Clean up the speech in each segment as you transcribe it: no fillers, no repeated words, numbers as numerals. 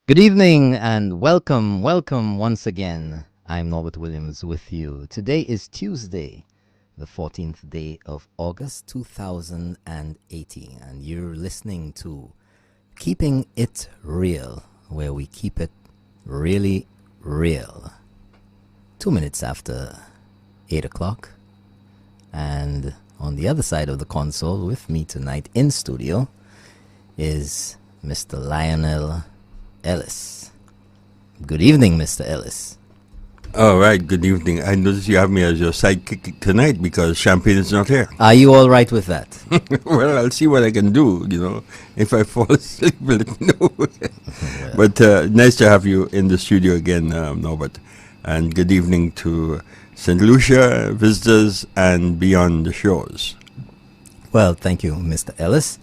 Good evening and welcome once again. I'm Norbert Williams with you. Today is Tuesday, the 14th day of August 2018, and you're listening to Keeping It Real, where we keep it really real. 2 minutes after 8 o'clock, and on the other side of the console with me tonight in studio is Mr. Lionel Ellis. Good evening, Mr. Ellis. All right, good evening. I notice you have me as your sidekick tonight because Champagne is not here. Are you all right with that? Well, I'll see what I can do, If I fall asleep, let me know. But nice to have you in the studio again, Norbert. And good evening to St. Lucia, visitors, and beyond the shores. Well, thank you, Mr. Ellis.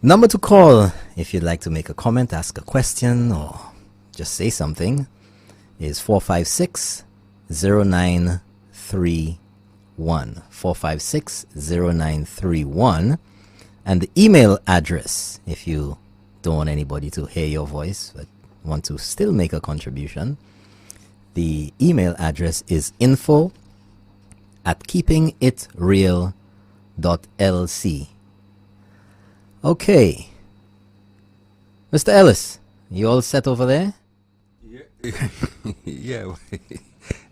Number to call if you'd like to make a comment, ask a question, or just say something is 456-0931. 456-0931. And the email address, if you don't want anybody to hear your voice but want to still make a contribution, the email address is info@keepingitreal.lc. Okay. Mr. Ellis, you all set over there? Yeah,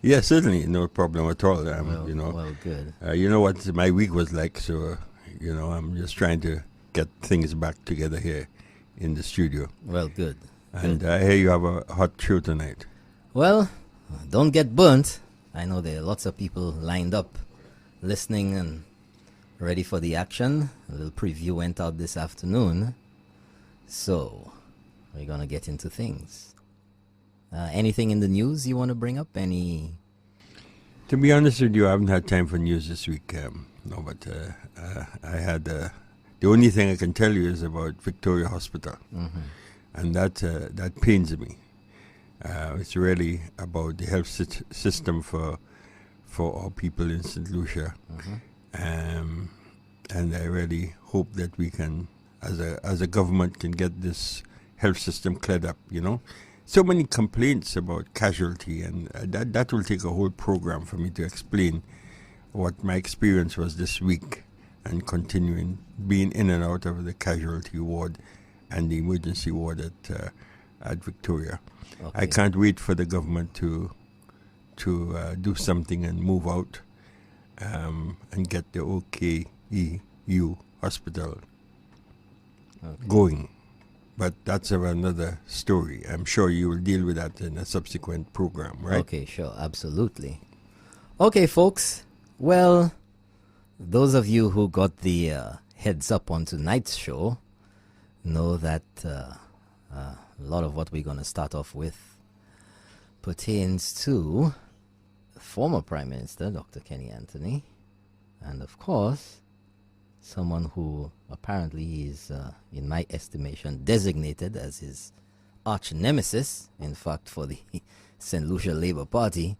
yeah, certainly, no problem at all. Well, good. You know what my week was like, so I'm just trying to get things back together here in the studio. Well, good. And I hear you have a hot show tonight. Well, don't get burnt. I know there are lots of people lined up, listening and ready for the action. A little preview went out this afternoon, so we're gonna get into things. Anything in the news you want to bring up? To be honest with you, I haven't had time for news this week. No, but I had the only thing I can tell you is about Victoria Hospital, and that pains me. It's really about the health system for our people in St. Lucia, and I really hope that we can, as a government, can get this health system cleared up. So many complaints about casualty, and that will take a whole program for me to explain what my experience was this week and continuing being in and out of the casualty ward and the emergency ward at Victoria. Okay. I can't wait for the government to do something and move out and get the OKEU hospital going. But that's another story. I'm sure you will deal with that in a subsequent program, right? Okay, sure, absolutely. Okay, folks. Well, those of you who got the heads up on tonight's show know that a lot of what we're going to start off with pertains to former Prime Minister Dr. Kenny Anthony, and of course, someone who apparently is, in my estimation, designated as his arch nemesis. In fact, for the St. Lucia Labour Party,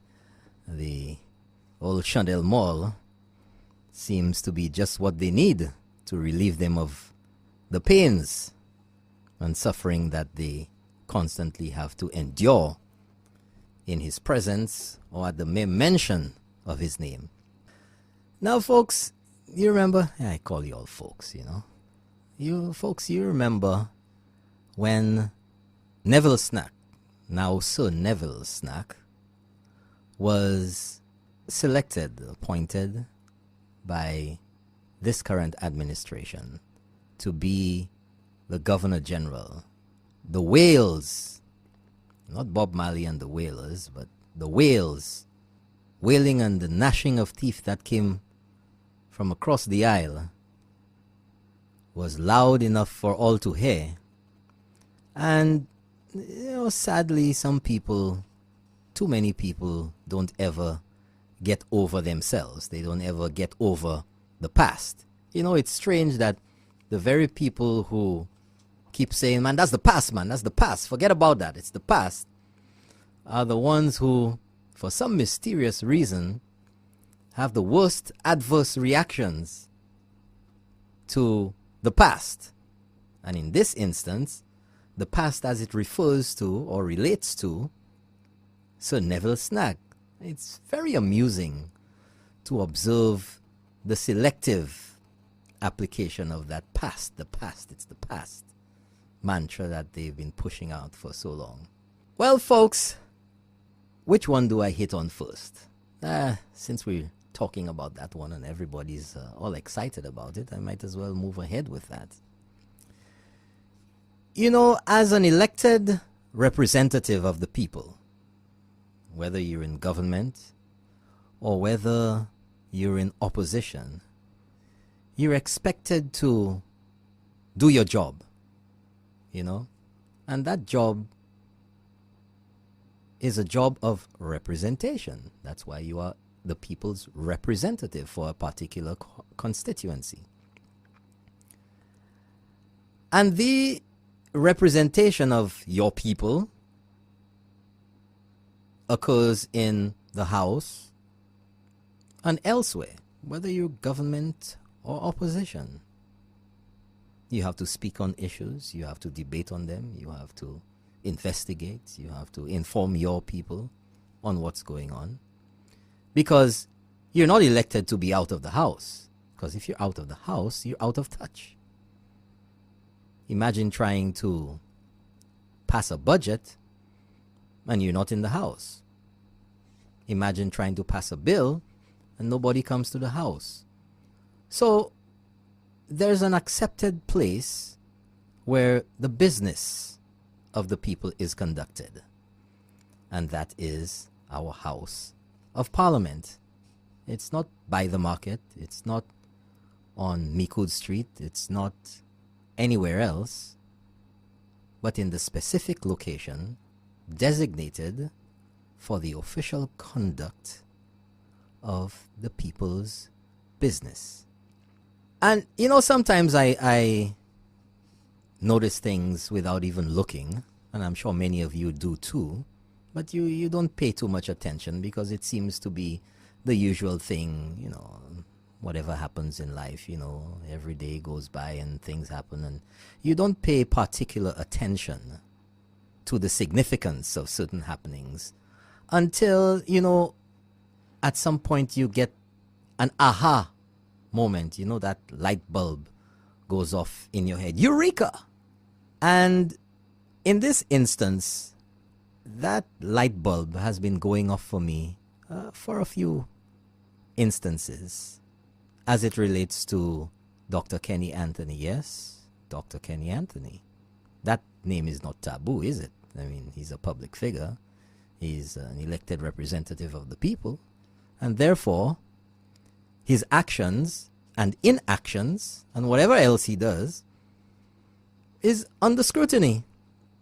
the old Chandel Mall seems to be just what they need to relieve them of the pains and suffering that they constantly have to endure in his presence or at the mere mention of his name. Now, folks, you remember? I call you all folks, You folks, you remember when Neville Cenac, now Sir Neville Cenac, was appointed by this current administration to be the Governor General. The Wales, not Bob Marley and the Wailers, but the Wales, wailing and the gnashing of teeth that came from across the aisle was loud enough for all to hear. And, sadly, some people, too many people, don't ever get over themselves. They don't ever get over the past. It's strange that the very people who keep saying, man, that's the past, forget about that, it's the past, are the ones who, for some mysterious reason, have the worst adverse reactions to the past. And in this instance, the past as it refers to or relates to Sir Neville Cenac. It's very amusing to observe the selective application of that past, it's the past mantra that they've been pushing out for so long. Well, folks, which one do I hit on first? Since we're talking about that one and everybody's all excited about it, I might as well move ahead with that. You know, as an elected representative of the people, whether you're in government or whether you're in opposition, you're expected to do your job, you know, and that job is a job of representation. That's why you are the people's representative for a particular constituency. And the representation of your people occurs in the House and elsewhere, whether you're government or opposition. You have to speak on issues, you have to debate on them, you have to investigate, you have to inform your people on what's going on. Because you're not elected to be out of the house. Because if you're out of the house, you're out of touch. Imagine trying to pass a budget and you're not in the house. Imagine trying to pass a bill and nobody comes to the house. So there's an accepted place where the business of the people is conducted, and that is our House of Parliament. It's not by the market, it's not on Mikud Street, it's not anywhere else, but in the specific location designated for the official conduct of the people's business. And you know, sometimes I notice things without even looking, and I'm sure many of you do too, but you don't pay too much attention because it seems to be the usual thing, you know, whatever happens in life, you know, every day goes by and things happen, and you don't pay particular attention to the significance of certain happenings until, you know, at some point you get an aha moment, you know, that light bulb goes off in your head. Eureka! And in this instance, that light bulb has been going off for me for a few instances as it relates to Dr. Kenny Anthony. Yes, Dr. Kenny Anthony. That name is not taboo, is it? I mean, he's a public figure. He's an elected representative of the people. And therefore, his actions and inactions and whatever else he does is under scrutiny.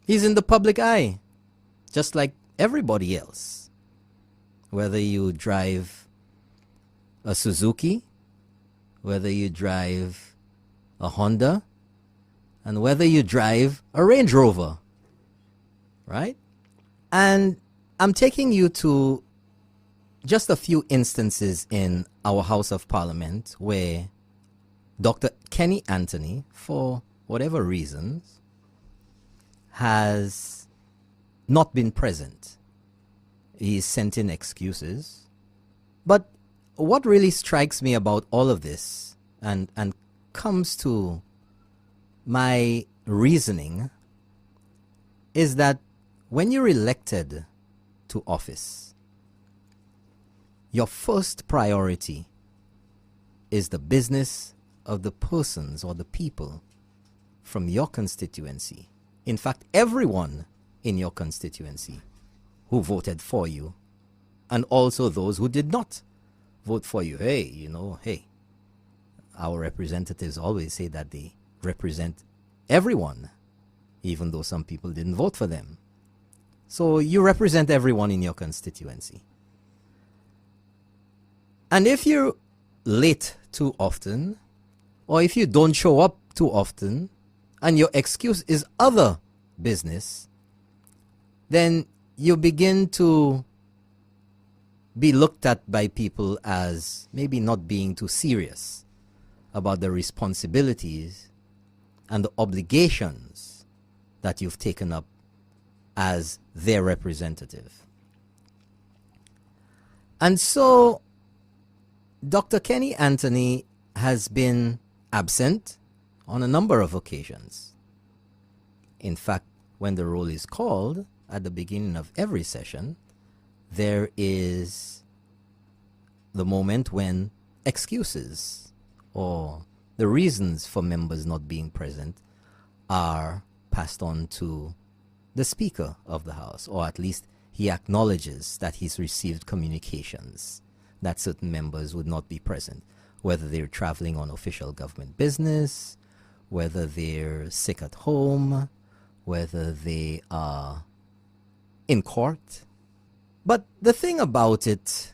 He's in the public eye, just like everybody else. Whether you drive a Suzuki, whether you drive a Honda, and whether you drive a Range Rover, right? And I'm taking you to just a few instances in our House of Parliament where Dr. Kenny Anthony, for whatever reasons, has not been present. He's sent in excuses. But what really strikes me about all of this and comes to my reasoning is that when you're elected to office, your first priority is the business of the persons or the people from your constituency. In fact, everyone in your constituency who voted for you, and also those who did not vote for you. Hey, you know, hey, our representatives always say that they represent everyone, even though some people didn't vote for them. So you represent everyone in your constituency. And if you're late too often, or if you don't show up too often, and your excuse is other business, then you begin to be looked at by people as maybe not being too serious about the responsibilities and the obligations that you've taken up as their representative. And so Dr. Kenny Anthony has been absent on a number of occasions. In fact, when the roll is called at the beginning of every session, there is the moment when excuses or the reasons for members not being present are passed on to the Speaker of the House, or at least he acknowledges that he's received communications that certain members would not be present, whether they're traveling on official government business, whether they're sick at home, whether they are in court. But the thing about it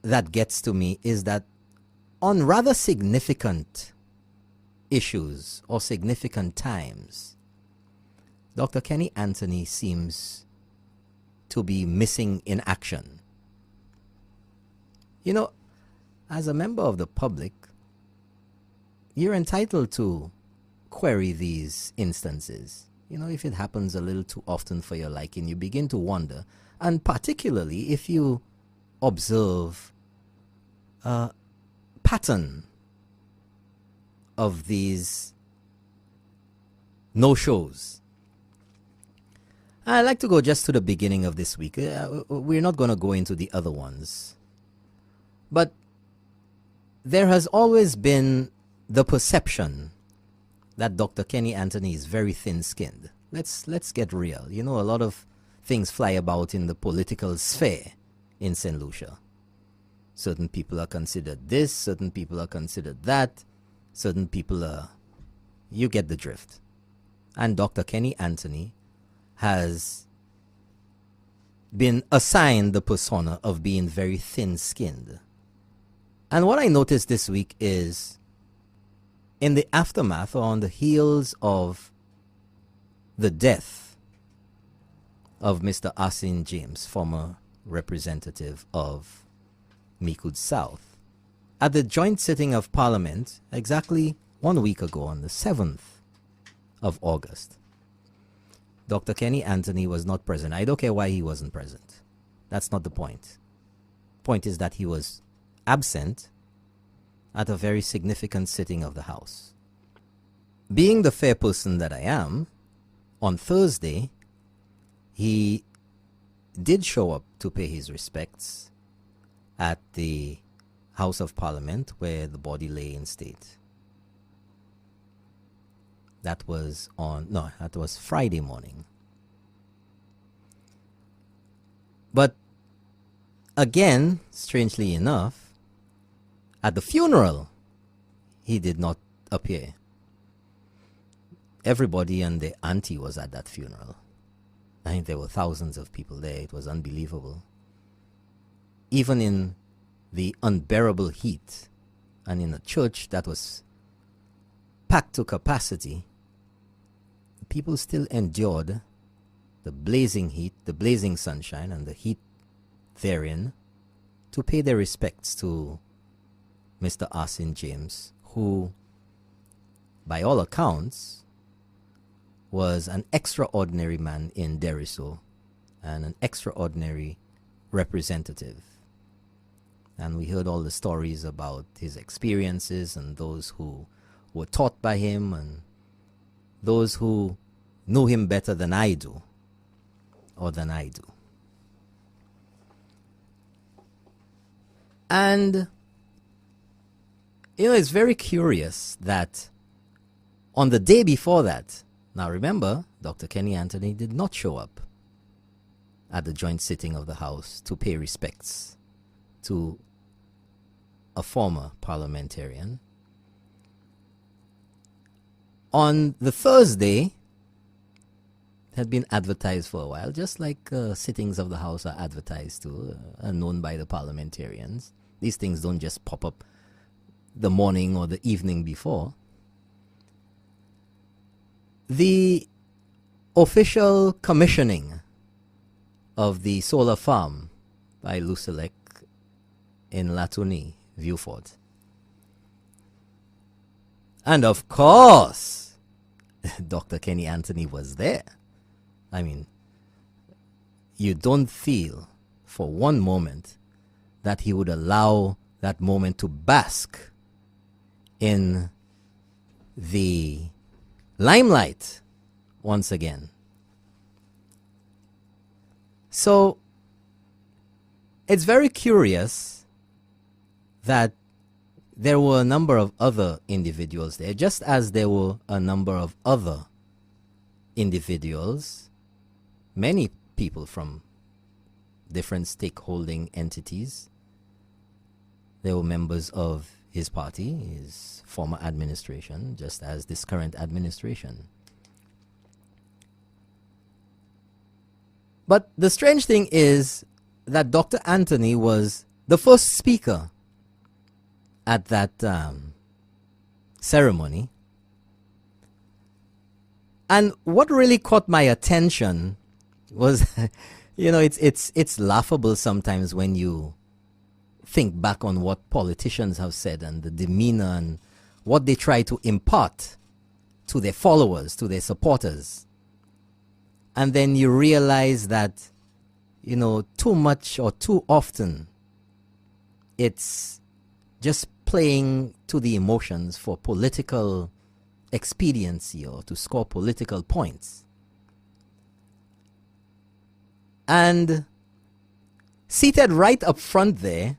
that gets to me is that on rather significant issues or significant times, Dr. Kenny Anthony seems to be missing in action. You know, as a member of the public, you're entitled to query these instances. You know, if it happens a little too often for your liking, you begin to wonder. And particularly if you observe a pattern of these no-shows. I'd like to go just to the beginning of this week. We're not going to go into the other ones. But there has always been the perception that Dr. Kenny Anthony is very thin-skinned. Let's get real. You know, a lot of things fly about in the political sphere in St. Lucia. Certain people are considered this, certain people are considered that, certain people are... You get the drift. And Dr. Kenny Anthony has been assigned the persona of being very thin-skinned. And what I noticed this week is, in the aftermath or on the heels of the death of Mr. Asin James, former representative of Micoud South, at the joint sitting of Parliament exactly 1 week ago on the 7th of August, Dr. Kenny Anthony was not present. I don't care why he wasn't present. That's not the point. Point is that he was absent at a very significant sitting of the House. Being the fair person that I am, on Thursday, he did show up to pay his respects at the House of Parliament where the body lay in state. That was Friday morning. But again, strangely enough, at the funeral, he did not appear. Everybody and their auntie was at that funeral. I think there were thousands of people there. It was unbelievable. Even in the unbearable heat and in a church that was packed to capacity, people still endured the blazing heat, the blazing sunshine, and the heat therein to pay their respects to Mr. Asin James, who, by all accounts, was an extraordinary man in Deriso and an extraordinary representative. And we heard all the stories about his experiences and those who were taught by him and those who knew him better than I do, or than I do. And, you know, it's very curious that on the day before that, now remember, Dr. Kenny Anthony did not show up at the joint sitting of the House to pay respects to a former parliamentarian. On the Thursday, it had been advertised for a while, just like sittings of the House are advertised to, are known by the parliamentarians. These things don't just pop up the morning or the evening before. The official commissioning of the solar farm by Lucia in La Tournay, Vieux-Fort. And of course, Dr. Kenny Anthony was there. I mean, you don't feel for one moment that he would allow that moment to bask in the limelight once again. So it's very curious that there were a number of other individuals there, just as there were a number of other individuals, many people from different stakeholding entities. They were members of his party, his former administration, just as this current administration. But the strange thing is that Dr. Anthony was the first speaker at that ceremony. And what really caught my attention was, you know, it's laughable sometimes when you think back on what politicians have said and the demeanor and what they try to impart to their followers, to their supporters. And then you realize that, you know, too much or too often it's just playing to the emotions for political expediency or to score political points. And seated right up front there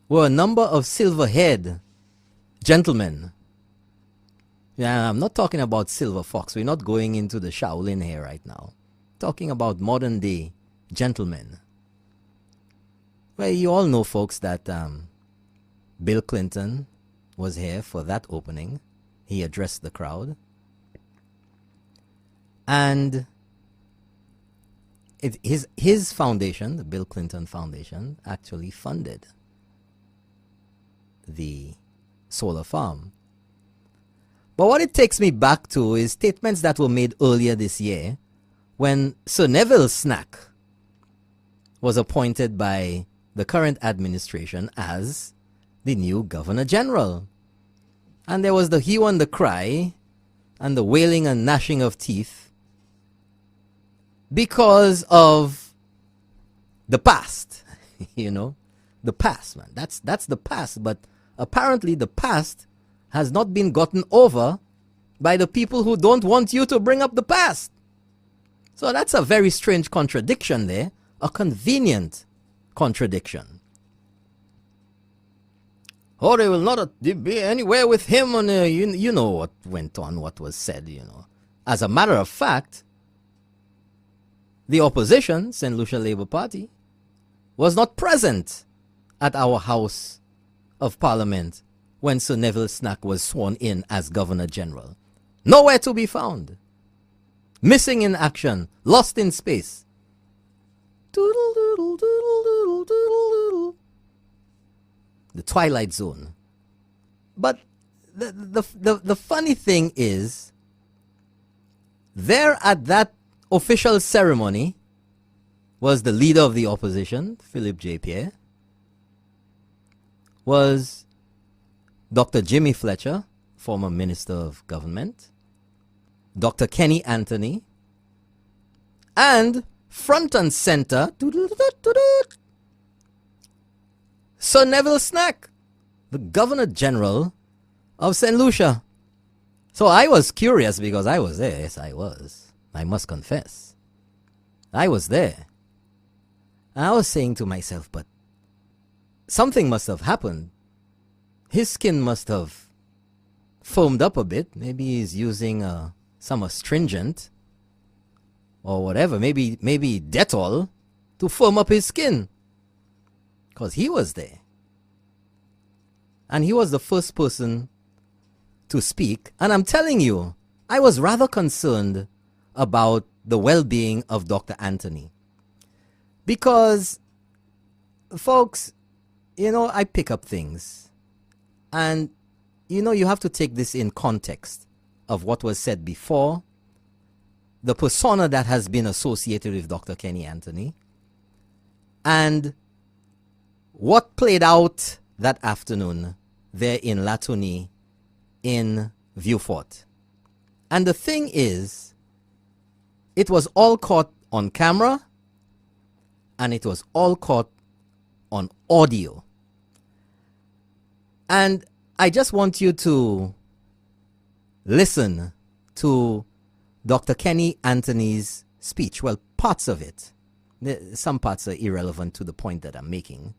were a number of silver-haired gentlemen. Yeah, I'm not talking about Silver Fox. We're not going into the Shaolin here right now. Talking about modern-day gentlemen. Well, you all know, folks, that Bill Clinton was here for that opening. He addressed the crowd. And his foundation, the Bill Clinton Foundation, actually funded the solar farm. But what it takes me back to is statements that were made earlier this year when Sir Neville Cenac was appointed by the current administration as the new Governor General. And there was the hue and the cry and the wailing and gnashing of teeth because of the past. You know, the past, man. That's the past. But apparently the past has not been gotten over by the people who don't want you to bring up the past. So that's a very strange contradiction there, a convenient contradiction. Oh, they will not be anywhere with him. And you know what went on, what was said, you know. As a matter of fact, the opposition, St. Lucia Labour Party, was not present at our House of Parliament when Sir Neville Cenac was sworn in as Governor General. Nowhere to be found. Missing in action. Lost in space. Doodle, doodle, doodle, doodle, doodle, doodle. The Twilight Zone. But the funny thing is, there at that official ceremony was the leader of the opposition, Philip J. Pierre, was Dr. Jimmy Fletcher, former Minister of Government, Dr. Kenny Anthony, and front and center, Sir Neville Cenac, the Governor General of St. Lucia. So I was curious because I was there. Yes, I was. I must confess. I was there. And I was saying to myself, but something must have happened. His skin must have foamed up a bit. Maybe he's using some astringent or whatever. Maybe Dettol to firm up his skin. Because he was there. And he was the first person to speak. And I'm telling you, I was rather concerned about the well-being of Dr. Anthony. Because, folks, you know, I pick up things. And, you know, you have to take this in context of what was said before, the persona that has been associated with Dr. Kenny Anthony, and what played out that afternoon there in La Tournay in Vieux Fort. And the thing is, it was all caught on camera and it was all caught on audio. And I just want you to listen to Dr. Kenny Anthony's speech. Well, parts of it. Some parts are irrelevant to the point that I'm making.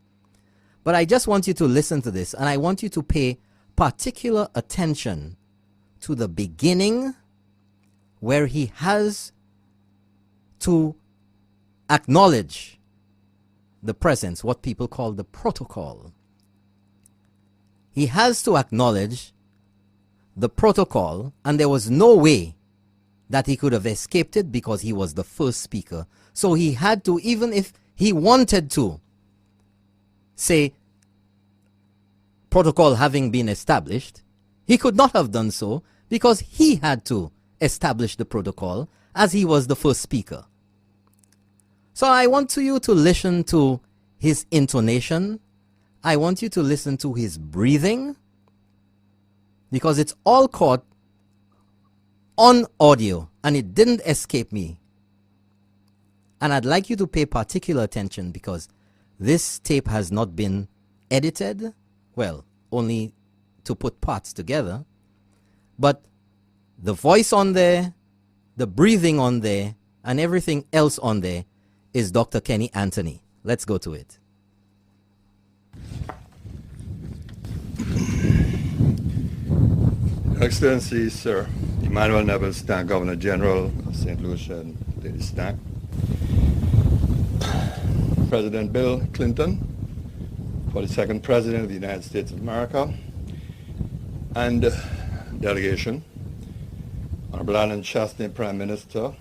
But I just want you to listen to this, and I want you to pay particular attention to the beginning, where he has to acknowledge the presence, what people call the protocol. He has to acknowledge the protocol, and there was no way that he could have escaped it because he was the first speaker. So he had to, even if he wanted to, say, protocol having been established, he could not have done so because he had to establish the protocol as he was the first speaker. So I want you to listen to his intonation. I want you to listen to his breathing, because it's all caught on audio and it didn't escape me. And I'd like you to pay particular attention because this tape has not been edited, well, only to put parts together, but the voice on there, the breathing on there, and everything else on there is Dr. Kenny Anthony. Let's go to it. Excellency, Sir Neville Cenac, Governor General of St. Lucia and Lady Cenac, President Bill Clinton, 42nd President of the United States of America, and delegation, Honorable Alan Chastney, Prime Minister,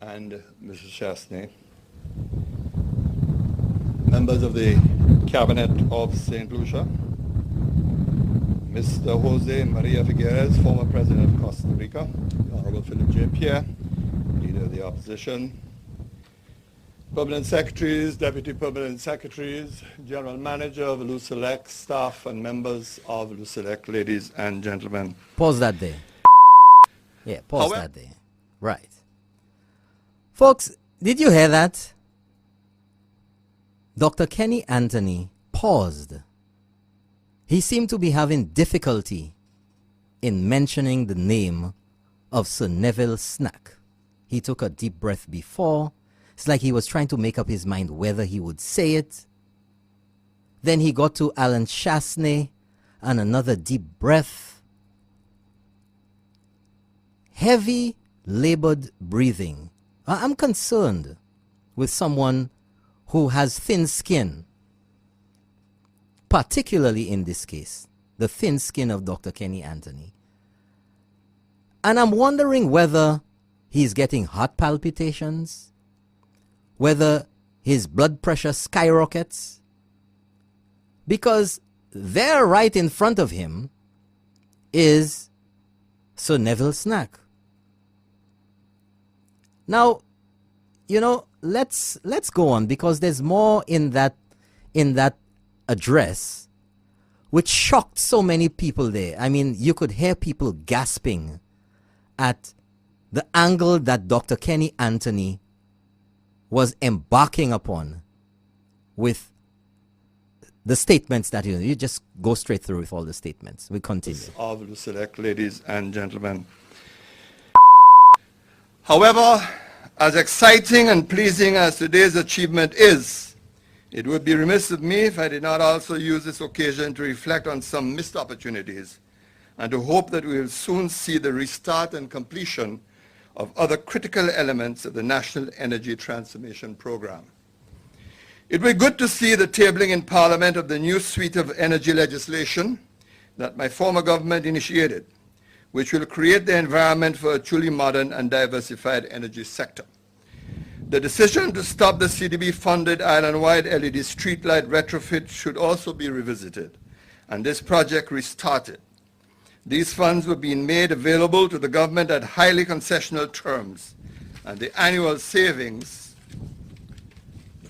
and Mrs. Chastney, members of the Cabinet of St. Lucia, Mr. Jose Maria Figueres, former President of Costa Rica, Honorable Philip J. Pierre, Leader of the Opposition, Permanent Secretaries, Deputy Permanent Secretaries, General Manager of Lucia, staff and members of Lucia, ladies and gentlemen. Pause that there. Yeah, pause that there. Right. Folks, did you hear that? Dr. Kenny Anthony paused. He seemed to be having difficulty in mentioning the name of Sir Neville Cenac. He took a deep breath before. It's like he was trying to make up his mind whether he would say it. Then he got to Alan Chastney and another deep breath. Heavy, labored breathing. I'm concerned with someone who has thin skin, particularly in this case, the thin skin of Dr. Kenny Anthony. And I'm wondering whether he's getting heart palpitations, whether his blood pressure skyrockets, because there right in front of him is Sir Neville Cenac. Now, you know, let's go on, because there's more in that address which shocked so many people there. I mean, you could hear people gasping at the angle that Dr. Kenny Anthony was embarking upon with the statements that you just go straight through with all the statements. We continue. Of Lucia, ladies and gentlemen. However, as exciting and pleasing as today's achievement is, it would be remiss of me if I did not also use this occasion to reflect on some missed opportunities and to hope that we will soon see the restart and completion of other critical elements of the National Energy Transformation Program. It will be good to see the tabling in Parliament of the new suite of energy legislation that my former government initiated, which will create the environment for a truly modern and diversified energy sector. The decision to stop the CDB-funded island-wide LED streetlight retrofit should also be revisited, and this project restarted. These funds were being made available to the government at highly concessional terms, and the annual savings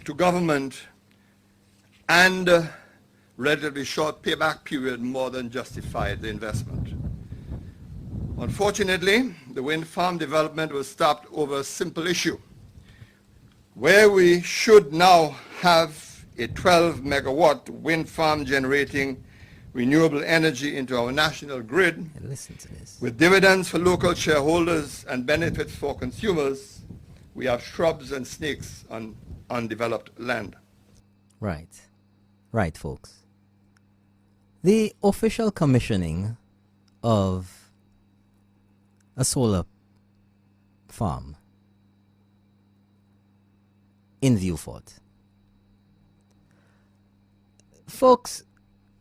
to government and relatively short payback period more than justified the investment. Unfortunately, the wind farm development was stopped over a simple issue. Where we should now have a 12 megawatt wind farm generating renewable energy into our national grid, Listen to this. with dividends for local shareholders and benefits for consumers, we have shrubs and snakes on undeveloped land. Right. Right, folks. The official commissioning of a solar farm in Vieux-Fort. Folks,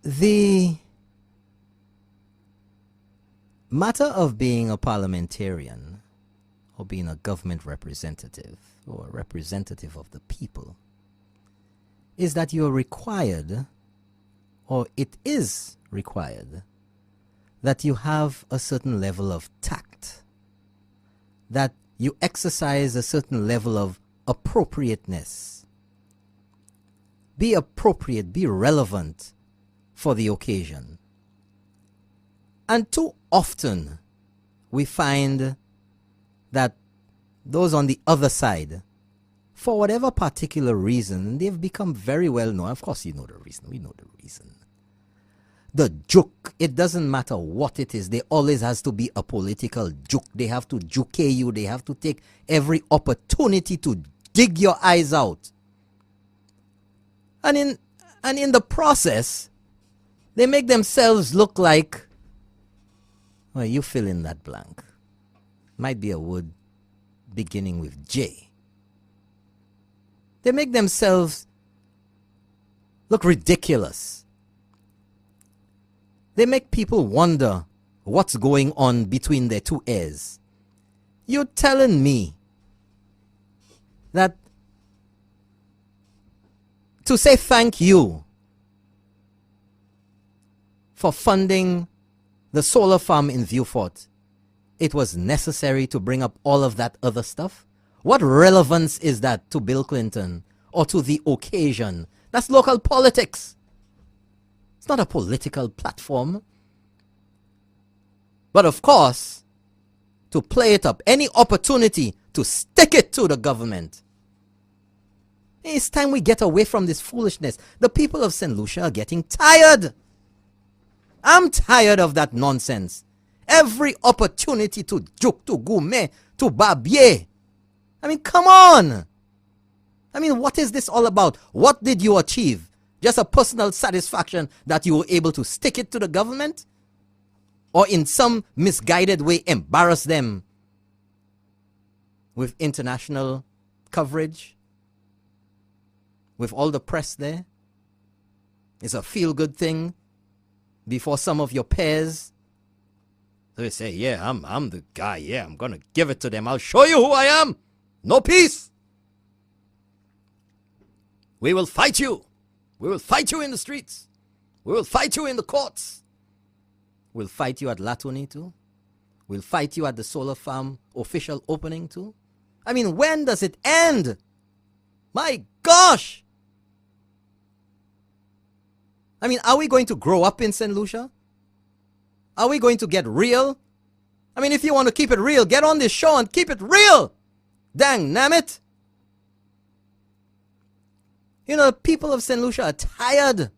the matter of being a parliamentarian or being a government representative or a representative of the people is that you're required, or it is required, that you have a certain level of tact, that you exercise a certain level of appropriateness. Be appropriate, be relevant for the occasion. And too often we find that those on the other side, for whatever particular reason, they've become very well known. Of course, you know the reason. We know the reason. The joke, it doesn't matter what it is. There always has to be a political joke. They have to juke you. They have to take every opportunity to dig your eyes out. And in the process, they make themselves look like, well, you fill in that blank. Might be a word beginning with J. They make themselves look ridiculous. They make people wonder what's going on between their two ears. You're telling me that to say thank you for funding the solar farm in Vieux-Fort, it was necessary to bring up all of that other stuff? What relevance is that to Bill Clinton or to the occasion? That's local politics. It's not a political platform. But of course, to play it up, any opportunity to stick it to the government. It's time we get away from this foolishness. The people of St. Lucia are getting tired. I'm tired of that nonsense. Every opportunity to joke, to gourmet, to babier. I mean, come on. I mean, what is this all about? What did you achieve? Just a personal satisfaction that you were able to stick it to the government? Or in some misguided way embarrass them with international coverage? With all the press there? It's a feel-good thing before some of your peers. So they say, yeah, I'm the guy. Yeah, I'm going to give it to them. I'll show you who I am. No peace. We will fight you. We will fight you in the streets. We will fight you in the courts. We'll fight you at Latoni too. We'll fight you at the solar farm official opening too. I mean, when does it end? My gosh. I mean, are we going to grow up in St. Lucia? Are we going to get real? I mean, if you want to keep it real, get on this show and keep it real. Dang, damn it. You know, people of St. Lucia are tired.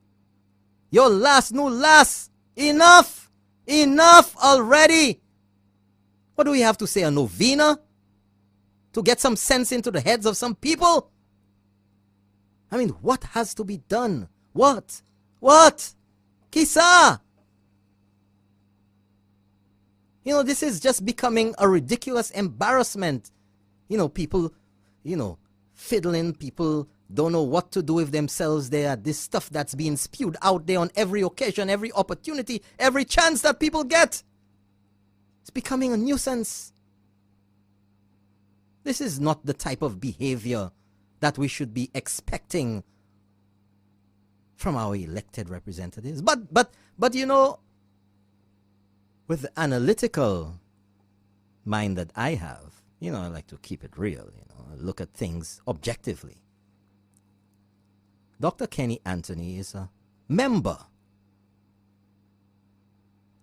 Your last, new last. Enough. Enough already. What do we have to say? A novena? To get some sense into the heads of some people? I mean, what has to be done? What? What? Kisa? You know, this is just becoming a ridiculous embarrassment. You know, people, fiddling, people don't know what to do with themselves there. This stuff that's being spewed out there on every occasion, every opportunity, every chance that people get. It's becoming a nuisance. This is not the type of behavior that we should be expecting from our elected representatives. But you know, with the analytical mind that I have, I like to keep it real, look at things objectively. Dr. Kenny Anthony is a member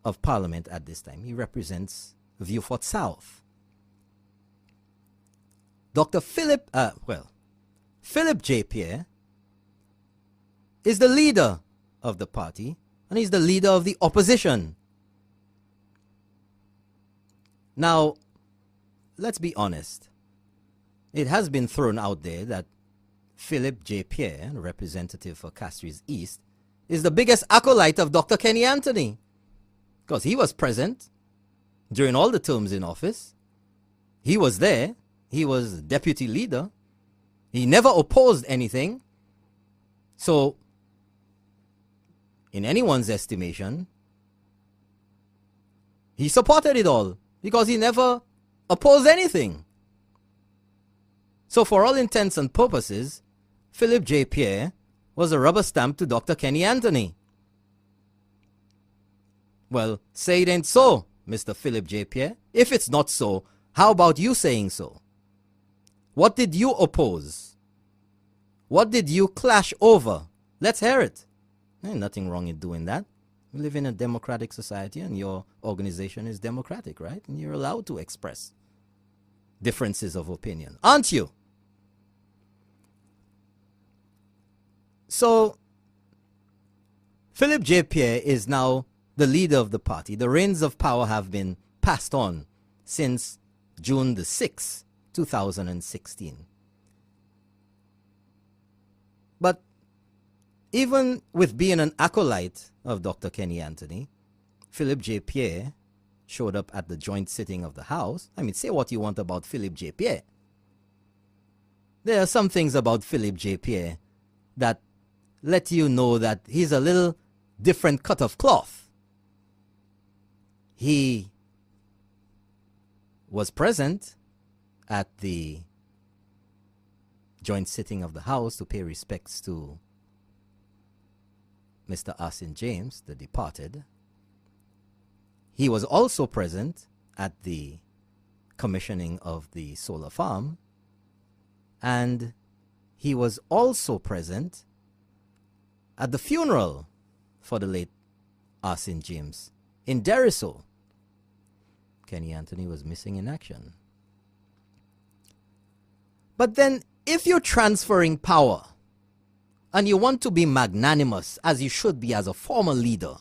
of Parliament at this time. He represents Viewfort South. Dr. Philip J. Pierre is the leader of the party, and he's the leader of the opposition. Now, let's be honest. It has been thrown out there that Philip J. Pierre, representative for Castries East, is the biggest acolyte of Dr. Kenny Anthony, because he was present during all the terms in office. He was there. He was deputy leader. He never opposed anything. So, in anyone's estimation, he supported it all because he never opposed anything. So, for all intents and purposes, Philip J. Pierre was a rubber stamp to Dr. Kenny Anthony. Well, say it ain't so, Mr. Philip J. Pierre. If it's not so, how about you saying so? What did you oppose? What did you clash over? Let's hear it. Ain't nothing wrong in doing that. We live in a democratic society and your organization is democratic, right? And you're allowed to express differences of opinion, aren't you? So, Philip J. Pierre is now the leader of the party. The reins of power have been passed on since June the 6th, 2016. But even with being an acolyte of Dr. Kenny Anthony, Philip J. Pierre showed up at the joint sitting of the House. I mean, say what you want about Philip J. Pierre. There are some things about Philip J. Pierre that let you know that he's a little different cut of cloth. He was present at the joint sitting of the House to pay respects to Mr. Arsene James, the departed. He was also present at the commissioning of the solar farm, and he was also present at the funeral for the late Arsene James in Deriso. Kenny Anthony was missing in action. But then, if you're transferring power and you want to be magnanimous, as you should be as a former leader,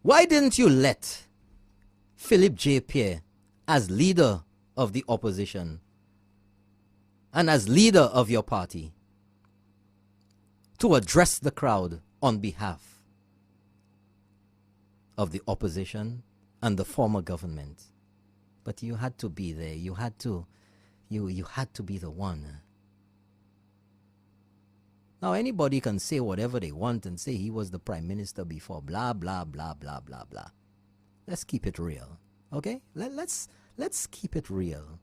why didn't you let Philip J. Pierre, as leader of the opposition and as leader of your party, to address the crowd on behalf of the opposition and the former government? But you had to be there. You had to be the one. Now, anybody can say whatever they want and say he was the prime minister before, blah, blah, blah, blah, blah, blah. Let's keep it real, okay? Let's keep it real.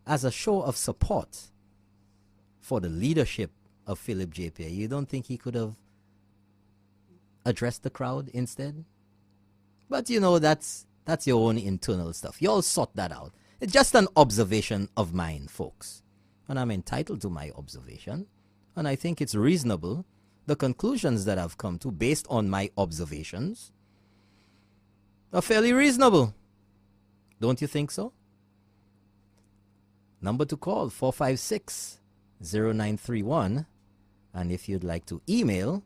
As a show of support for the leadership of Philip J. Pierre, you don't think he could have addressed the crowd instead? But you know, that's your own internal stuff. You all sort that out. It's just an observation of mine, folks. And I'm entitled to my observation. And I think it's reasonable. The conclusions that I've come to based on my observations are fairly reasonable. Don't you think so? Number to call, 456-0931. And if you'd like to email,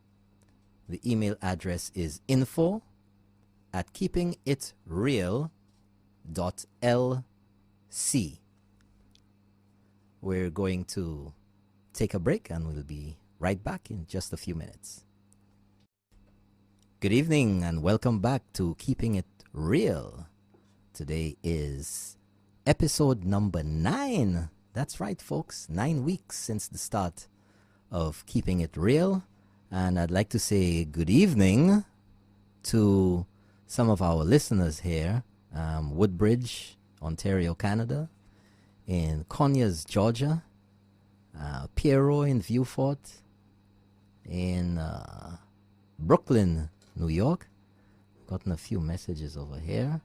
the email address is info@keepingitreal.lc. We're going to take a break and we'll be right back in just a few minutes. Good evening and welcome back to Keeping It Real. Today is episode number 9. That's right, folks. 9 weeks since the start of Keeping It Real. And I'd like to say good evening to some of our listeners here. Woodbridge, Ontario, Canada. In Conyers, Georgia. Pierrot in Viewfort. In Brooklyn, New York. Gotten a few messages over here.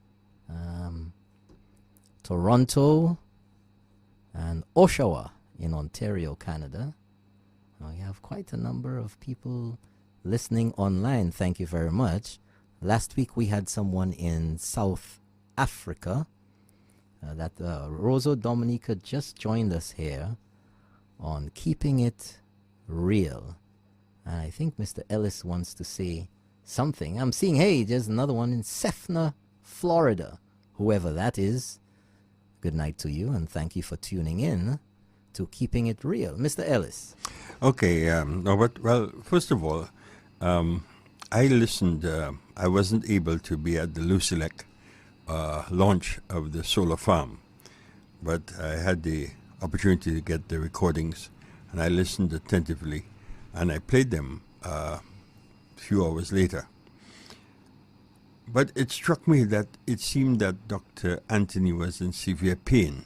Toronto and Oshawa in Ontario, Canada. We have quite a number of people listening online. Thank you very much. Last week we had someone in South Africa. Rosa Dominica just joined us here on Keeping It Real. And I think Mr. Ellis wants to say something. I'm seeing, hey, there's another one in Sefna, Florida. Whoever that is, good night to you, and thank you for tuning in to Keeping It Real. Mr. Ellis. Okay, Robert. Well, first of all, I listened. I wasn't able to be at the Lucia launch of the solar farm, but I had the opportunity to get the recordings, and I listened attentively, and I played them a few hours later. But it struck me that it seemed that Dr. Anthony was in severe pain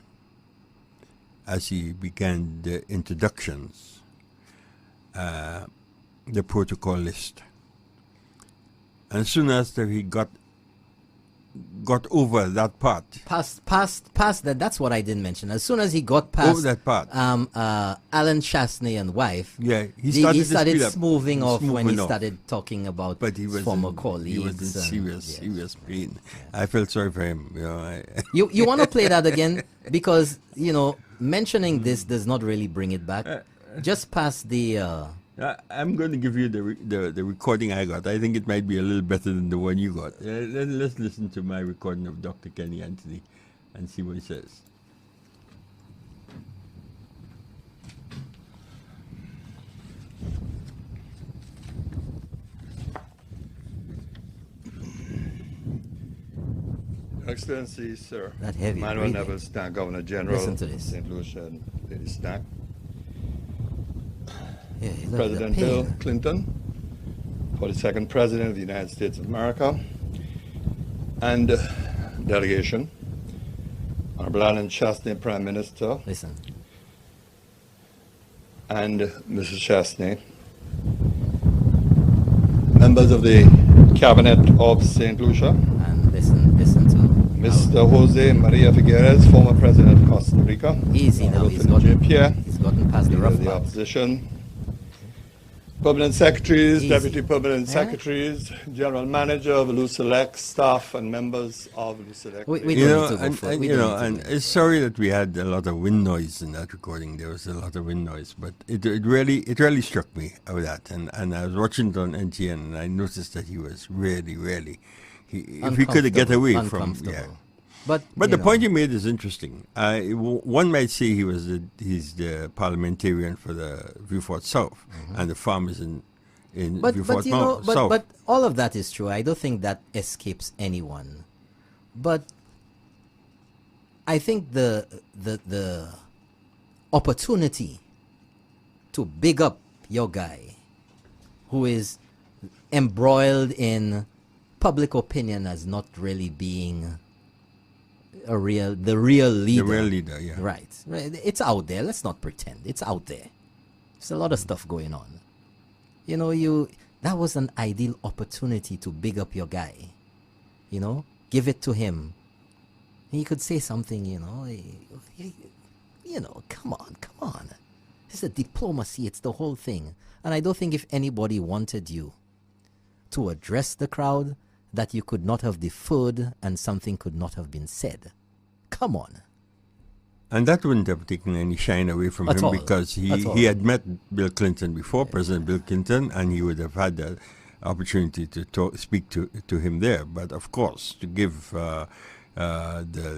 as he began the introductions, the protocol list. And as soon as he got over that part. Past that, that's what I didn't mention. As soon as he got past over that part, Alan Chasney and wife, yeah, he started smoothing off when he started talking about his former colleagues. He was in serious pain. Yeah. I felt sorry for him. You want to play that again? Because, mentioning this does not really bring it back. Just past the... I'm going to give you the recording I got. I think it might be a little better than the one you got. Let's listen to my recording of Dr. Kenny Anthony and see what he says. Excellency, Sir that heavy Manuel Neville Cenac, Governor General Listen to this. St. Lucia and Lady Cenac. Yeah, President Bill Clinton, 42nd President of the United States of America, and delegation, Honorable Alan Chasney, Prime Minister, Listen. and Mrs. Chasney, members of the Cabinet of St. Lucia, And listen to Mr. Jose Maria Figueres, former President of Costa Rica, easy now. He's gotten past the rough Leader of the part. Opposition, Permanent Secretaries, Easy. Deputy Permanent Secretaries, General Manager of Lucia, staff and members of Lucia. We don't need to go for it. And it's sorry that we had a lot of wind noise in that recording. There was a lot of wind noise, but it really struck me of that. And I was watching it on NTN, and I noticed that he was really if he could get away from But the point you made is interesting. One might say he's the parliamentarian for the Vieux-Fort South, and the farm is in Vieux-Fort South. But all of that is true. I don't think that escapes anyone. But I think the opportunity to big up your guy, who is embroiled in public opinion as not really being the real leader. The real leader, yeah. Right. It's out there. Let's not pretend. It's out there. There's a lot of stuff going on. That was an ideal opportunity to big up your guy. Give it to him. He could say something, come on. This is a diplomacy. It's the whole thing. And I don't think if anybody wanted you to address the crowd, that you could not have deferred and something could not have been said. Come on. And that wouldn't have taken any shine away from him because he had met Bill Clinton before, President Bill Clinton, and he would have had the opportunity to speak to him there. But of course, to give the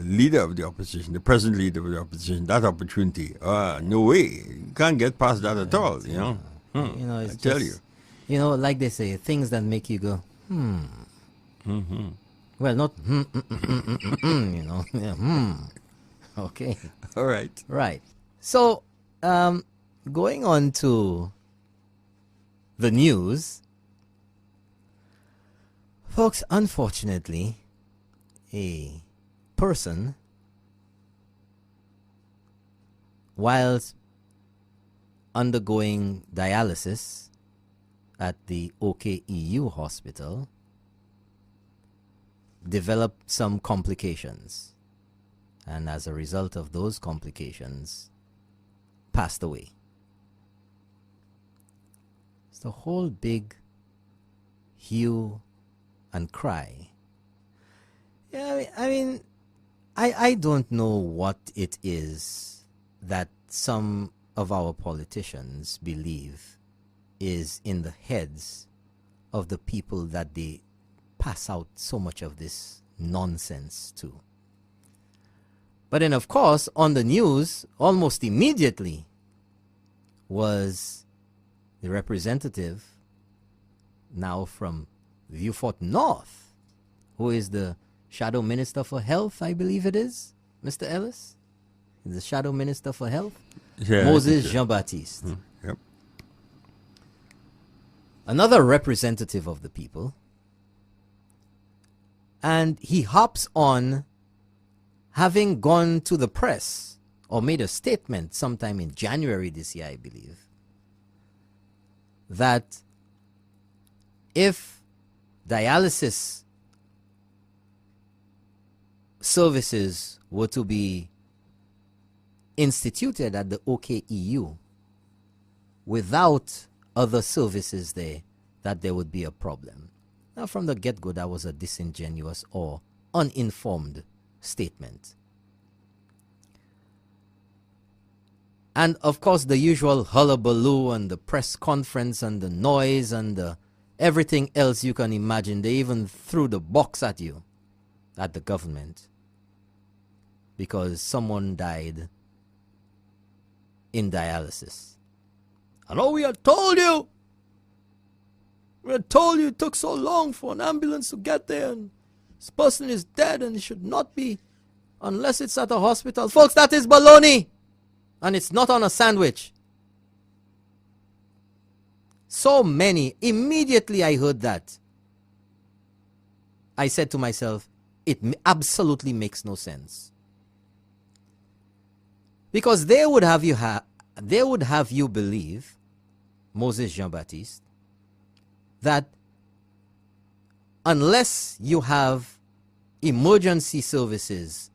leader of the opposition, the present leader of the opposition, that opportunity, no way. You can't get past that at all, It's I tell you. Like they say, things that make you go, Mm-hmm. Well, not Okay. All right. Right. So, going on to the news, folks, unfortunately, a person, whilst undergoing dialysis at the OKEU hospital, developed some complications, and as a result of those complications, passed away. It's the whole big hue and cry. Yeah, I don't know what it is that some of our politicians believe is in the heads of the people that they pass out so much of this nonsense to. But then, of course, on the news, almost immediately, was the representative, now from Viewfort North, who is the Shadow Minister for Health, I believe it is, Mr. Ellis? The Shadow Minister for Health? Yeah, Moses Jean-Baptiste. Yep. Another representative of the people. And he hops on having gone to the press or made a statement sometime in January this year, I believe, that if dialysis services were to be instituted at the OKEU without other services there, that there would be a problem. Now, from the get-go, that was a disingenuous or uninformed statement. And, of course, the usual hullabaloo and the press conference and the noise and the everything else you can imagine. They even threw the box at you, at the government, because someone died in dialysis. And oh, we had told you! We had told you it took so long for an ambulance to get there, and this person is dead and it should not be unless it's at a hospital. Folks, that is baloney! And it's not on a sandwich. So many. Immediately I heard that, I said to myself, it absolutely makes no sense. Because they would have you believe, Moses Jean-Baptiste, that unless you have emergency services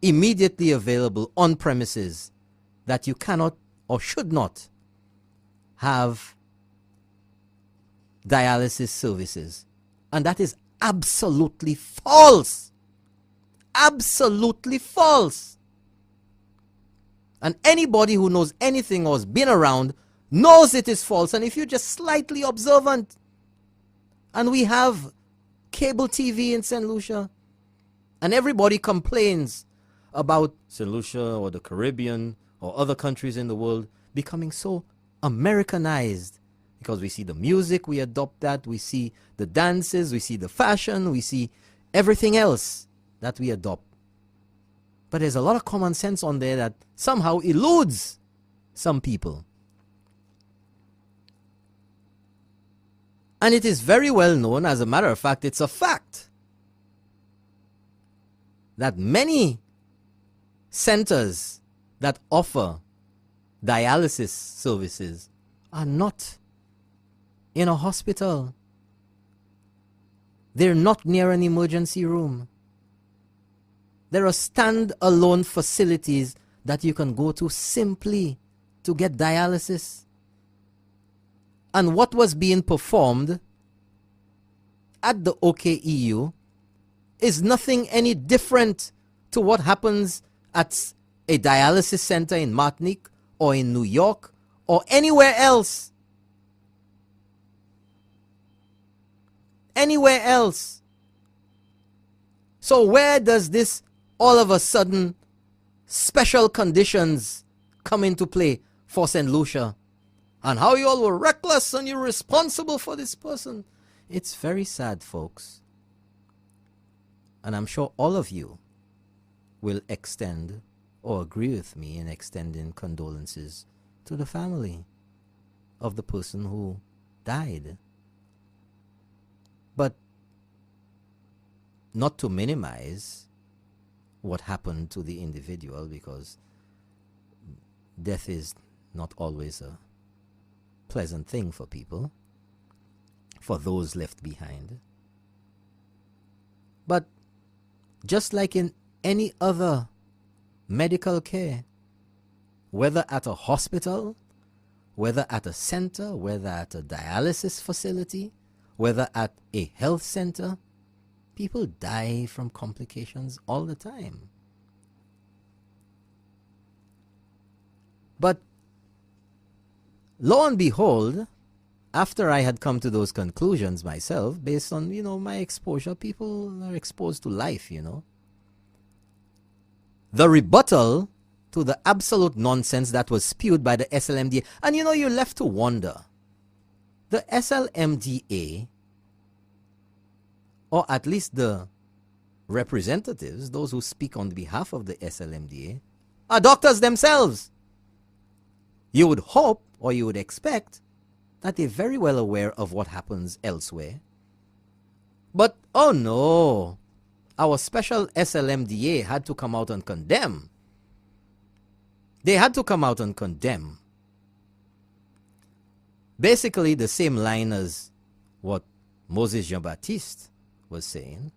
immediately available on premises, that you cannot or should not have dialysis services. And that is absolutely false. Absolutely false. And anybody who knows anything or has been around knows it is false. And if you're just slightly observant, and we have cable TV in St. Lucia, and everybody complains about St. Lucia or the Caribbean or other countries in the world becoming so Americanized, because we see the music, we adopt that, we see the dances, we see the fashion, we see everything else that we adopt. But there's a lot of common sense on there that somehow eludes some people. And it is very well known, as a matter of fact, it's a fact, that many centers that offer dialysis services are not in a hospital. They're not near an emergency room. There are stand-alone facilities that you can go to simply to get dialysis. And what was being performed at the OKEU is nothing any different to what happens at a dialysis center in Martinique or in New York or anywhere else. Anywhere else. So where does this all of a sudden special conditions come into play for St. Lucia? And how you all were reckless and you're responsible for this person. It's very sad, folks. And I'm sure all of you will extend or agree with me in extending condolences to the family of the person who died. But not to minimize what happened to the individual, because death is not always a pleasant thing for people, for those left behind. But just like in any other medical care, whether at a hospital, whether at a center, whether at a dialysis facility, whether at a health center, people die from complications all the time. But lo and behold, after I had come to those conclusions myself, based on, my exposure, people are exposed to life, The rebuttal to the absolute nonsense that was spewed by the SLMDA. And you're left to wonder. The SLMDA, or at least the representatives, those who speak on behalf of the SLMDA, are doctors themselves. You would hope, or you would expect, that they're very well aware of what happens elsewhere. But, oh no, our special SLMDA had to come out and condemn. They had to come out and condemn. Basically the same line as what Moses Jean-Baptiste was saying.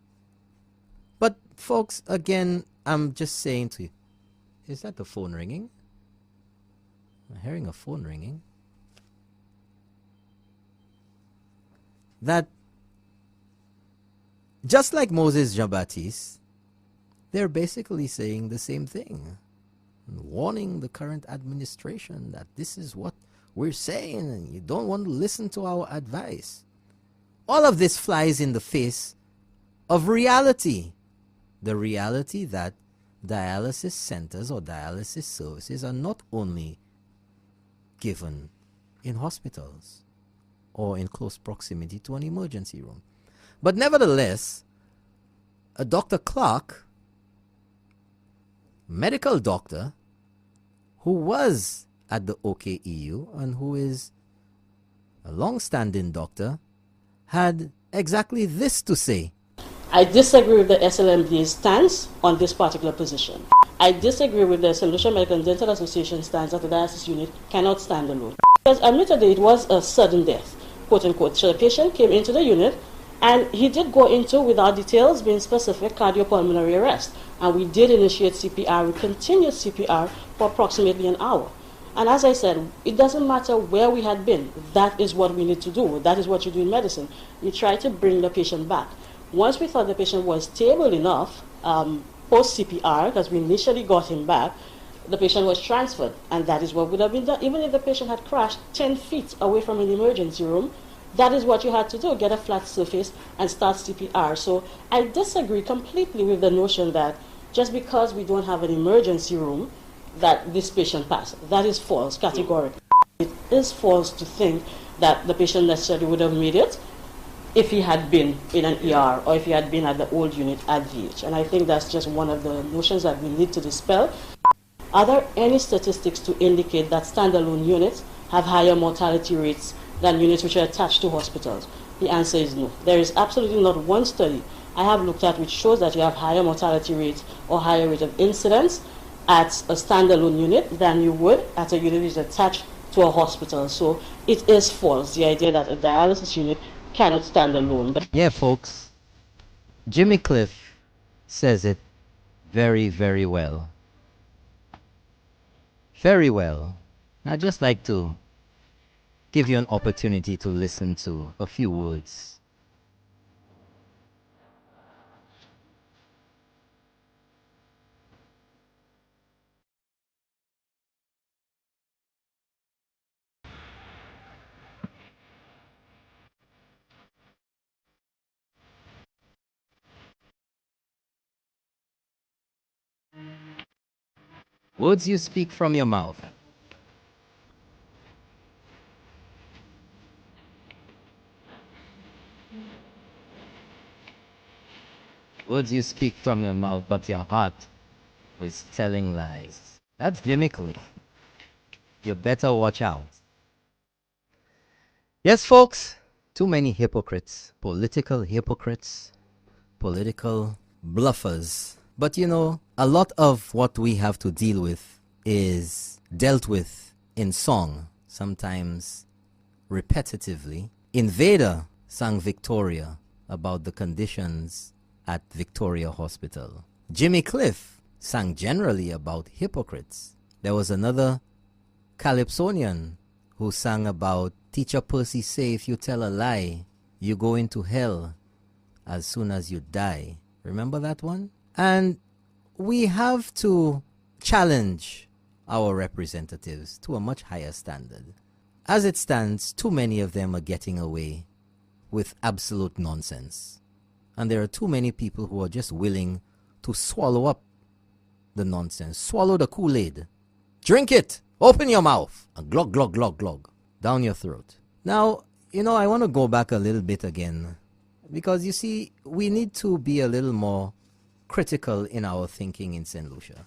But folks, again, I'm just saying to you, is that the phone ringing? I'm hearing a phone ringing. That just like Moses Jean-Baptiste, they're basically saying the same thing, warning the current administration that this is what we're saying and you don't want to listen to our advice. All of this flies in the face of reality. The reality that dialysis centers or dialysis services are not only given in hospitals or in close proximity to an emergency room. But nevertheless, a Dr. Clark, medical doctor, who was at the OKEU and who is a long-standing doctor, had exactly this to say. I disagree with the SLMDA's stance on this particular position. I disagree with the Solution Medical and Dental Association stance that the dialysis unit cannot stand alone. Because admittedly it was a sudden death, quote unquote. So the patient came into the unit and he did go into, without details being specific, cardiopulmonary arrest. And we did initiate CPR. We continued CPR for approximately an hour. And as I said, it doesn't matter where we had been. That is what we need to do. That is what you do in medicine. You try to bring the patient back. Once we thought the patient was stable enough, post-CPR, because we initially got him back, the patient was transferred. And that is what would have been done. Even if the patient had crashed 10 feet away from an emergency room, that is what you had to do, get a flat surface and start CPR. So I disagree completely with the notion that just because we don't have an emergency room, that this patient passed. That is false, categorically. It is false to think that the patient necessarily would have made it if he had been in an ER or if he had been at the old unit at VH. And I think that's just one of the notions that we need to dispel. Are there any statistics to indicate that standalone units have higher mortality rates than units which are attached to hospitals? The answer is no. There is absolutely not one study I have looked at which shows that you have higher mortality rates or higher rate of incidence at a standalone unit than you would at a unit which is attached to a hospital. So it is false, the idea that a dialysis unit cannot stand alone. But yeah, folks, Jimmy Cliff says it very, very well. Very well. I'd just like to give you an opportunity to listen to a few words. Words you speak from your mouth. Words you speak from your mouth, but your heart is telling lies. That's Jimmy Cliff. You better watch out. Yes, folks, too many hypocrites, political bluffers. But a lot of what we have to deal with is dealt with in song, sometimes repetitively. Invader sang Victoria about the conditions at Victoria Hospital. Jimmy Cliff sang generally about hypocrites. There was another Calypsonian who sang about Teacher Percy say if you tell a lie, you go into hell as soon as you die. Remember that one? And we have to challenge our representatives to a much higher standard. As it stands, too many of them are getting away with absolute nonsense. And there are too many people who are just willing to swallow up the nonsense, swallow the Kool-Aid, drink it, open your mouth, and glug, glug, glug, glug, down your throat. Now, I want to go back a little bit again, because you see, we need to be a little more critical in our thinking in St. Lucia,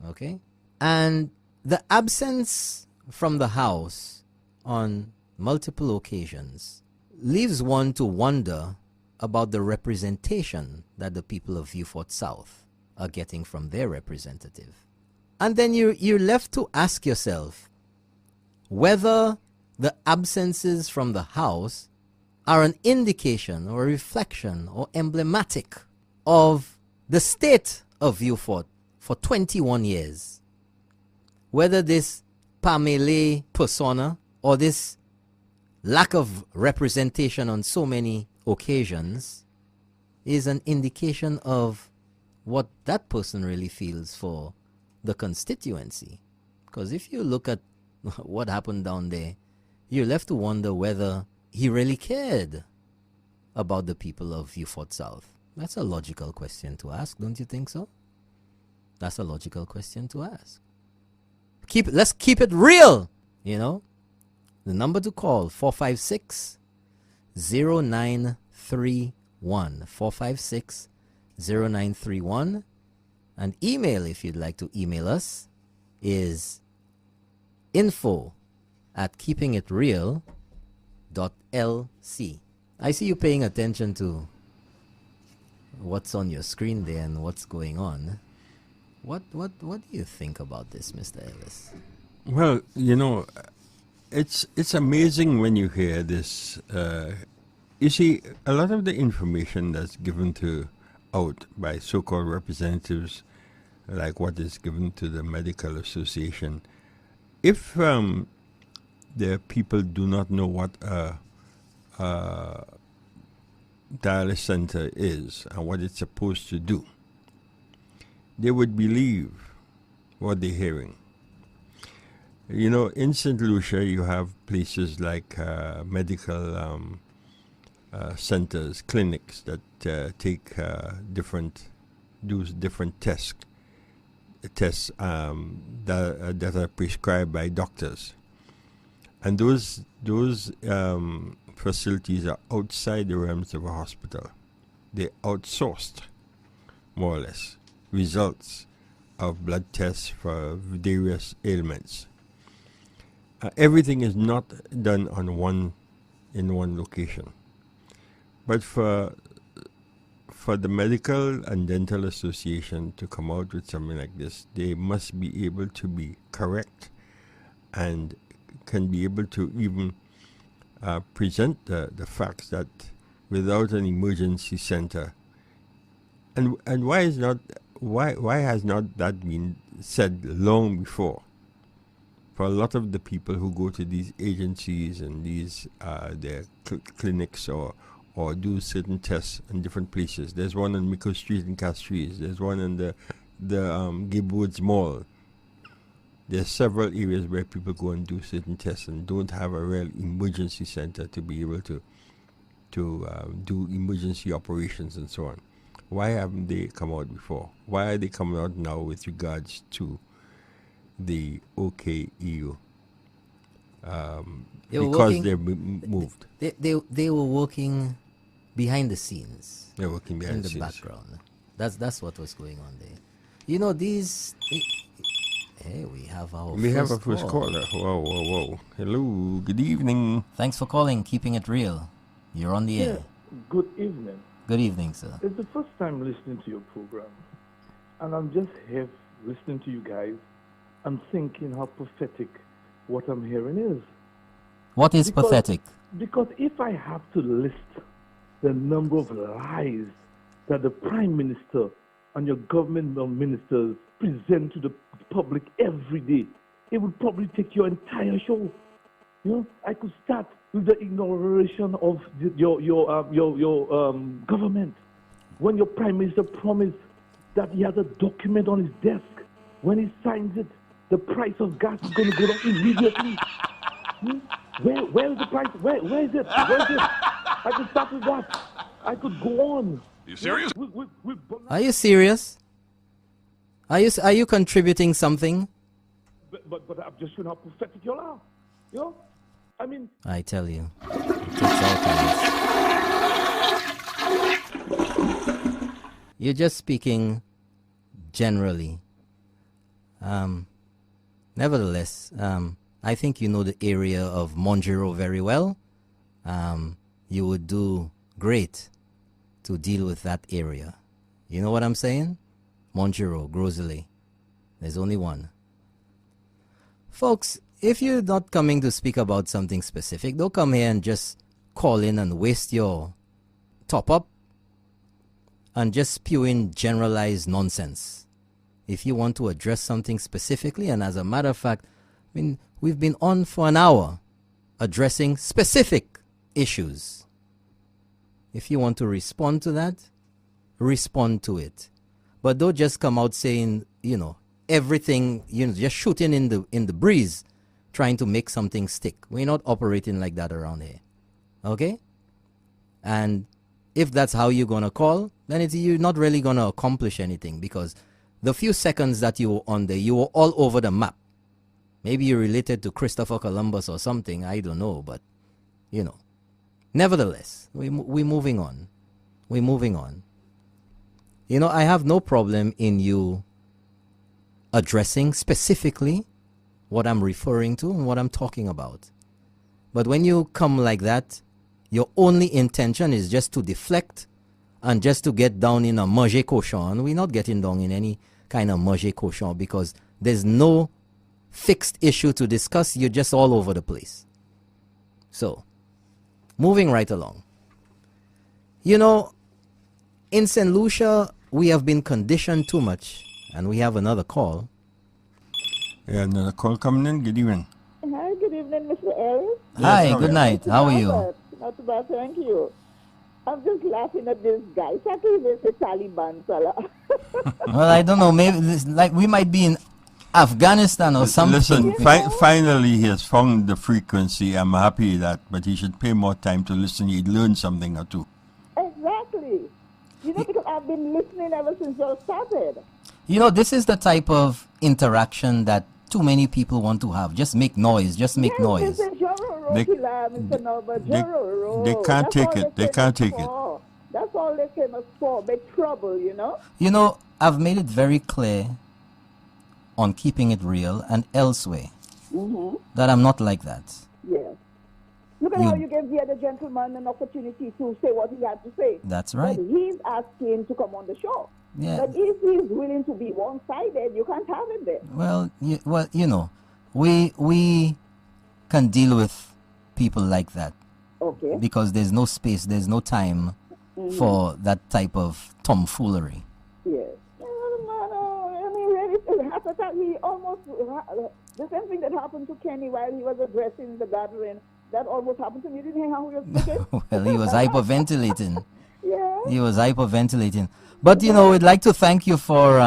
okay? And the absence from the house on multiple occasions leaves one to wonder about the representation that the people of Vieux Fort South are getting from their representative. And then you're left to ask yourself whether the absences from the house are an indication or a reflection or emblematic of the state of Vieux Fort for 21 years. Whether this Pamele persona or this lack of representation on so many occasions is an indication of what that person really feels for the constituency. Because if you look at what happened down there, you're left to wonder whether he really cared about the people of Vieux Fort South. That's a logical question to ask, don't you think so? That's a logical question to ask. Let's keep it real, The number to call, 456-0931. 456-0931. And email, if you'd like to email us, is info@keepingitreal.lc. I see you paying attention to what's on your screen there and what's going on. What do you think about this, Mr. Ellis? Well, it's amazing when you hear this. You see, a lot of the information that's given out by so-called representatives, like what is given to the medical association, if the people do not know what a dialysis center is and what it's supposed to do, they would believe what they're hearing. In St. Lucia, you have places like medical centers, clinics that take do different tests that are prescribed by doctors, and those facilities are outside the realms of a hospital. They're outsourced, more or less, results of blood tests for various ailments. Everything is not done in one location. But for the Medical and Dental Association to come out with something like this, they must be able to be correct and can be able to even present the facts that without an emergency center, and why has not that been said long before? For a lot of the people who go to these agencies and these their clinics or do certain tests in different places. There's one on Miko Street in Castries. There's one in the Gibbwoods Mall. There's several areas where people go and do certain tests and don't have a real emergency center to be able to do emergency operations and so on. Why haven't they come out before? Why are they coming out now with regards to the OKEU? Because they're moved. They were working behind the scenes. They're working behind the scenes. Background. That's what was going on there. Hey, we have our first caller. Whoa. Hello, good evening. Thanks for calling, Keeping It Real. You're on the air. Good evening. Good evening, sir. It's the first time listening to your program. And I'm just here listening to you guys and thinking how pathetic what I'm hearing is. What is pathetic? Because if I have to list the number of lies that the Prime Minister and your government ministers present to the public every day, it would probably take your entire show. I could start with the ignoration of your government. When your prime minister promised that he has a document on his desk, when he signs it, the price of gas is going to go down immediately. Where is the price? Where is it? Where is it? I could start with that. I could go on. You serious? Are you serious? Are you contributing something? But I'm just showing how pathetic you are. You know? I mean... I tell you. It takes all kinds. You're just speaking generally. Nevertheless, I think you know the area of Monjero very well. You would do great to deal with that area. You know what I'm saying? Monjero, Grosley. There's only one. Folks, if you're not coming to speak about something specific, don't come here and just call in and waste your top-up and just spew in generalized nonsense. If you want to address something specifically, and as a matter of fact, I mean, we've been on for an hour addressing specific issues. If you want to respond to that, respond to it. But don't just come out saying, you know, everything, you know, just shooting in the breeze, trying to make something stick. We're not operating like that around here. Okay? And if that's how you're going to call, then you're not really going to accomplish anything, because the few seconds that you were on there, you were all over the map. Maybe you're related to Christopher Columbus or something. I don't know, but, you know. Nevertheless, we're moving on. We're moving on. You know, I have no problem in you addressing specifically what I'm referring to and what I'm talking about. But when you come like that, your only intention is just to deflect and just to get down in a manger cochon. We're not getting down in any kind of manger cochon, because there's no fixed issue to discuss. You're just all over the place. So, moving right along. You know, in St. Lucia, we have been conditioned too much, and we have another call. Yeah, another call coming in. Good evening. Hi, good evening, Mr. Ellis. Hi, good night. How are you? Not too bad, thank you. I'm just laughing at this guy. It's a Taliban fella. Well, I don't know. Maybe like we might be in Afghanistan or something. Listen, finally he has found the frequency. I'm happy with that, but he should pay more time to listen. He'd learn something or two. Exactly. You know, because I've been listening ever since you all started. You know, this is the type of interaction that too many people want to have. Just make noise. Just make noise. Mr. They can't take it. They can't take it. That's all they came us for. Make trouble, you know? You know, I've made it very clear on Keeping It Real and elsewhere that I'm not like that. Yes. Look at how you gave the other gentleman an opportunity to say what he had to say. That's right. But he's asking to come on the show. Yeah. But if he's willing to be one-sided, you can't have him there. Well, you know, we can deal with people like that. Okay. Because there's no space, there's no time for that type of tomfoolery. Yes. I mean, really, after that, he almost, the same thing that happened to Kenny while he was addressing the gathering, that almost happened to me. Didn't hear how he was speaking? Well, he was hyperventilating. Yeah. He was hyperventilating. But, you know, we'd like to thank you for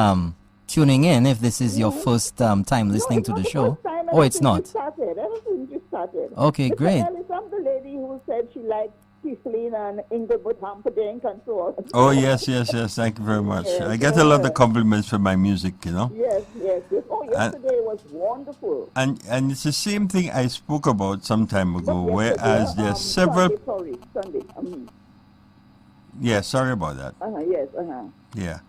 tuning in if this is your first time listening to the show. Oh, it's not. Ever since you started. Okay, Mr. great. Ellis, I'm the lady who said she liked Cicely and Inglewood Humperdinck and so on. Oh, yes. Thank you very much. Yes, I get a lot of compliments for my music, you know. Yes. Oh, yesterday was wonderful. And it's the same thing I spoke about some time ago, whereas there's several... Sunday. Yeah, sorry about that. Yes. Yeah.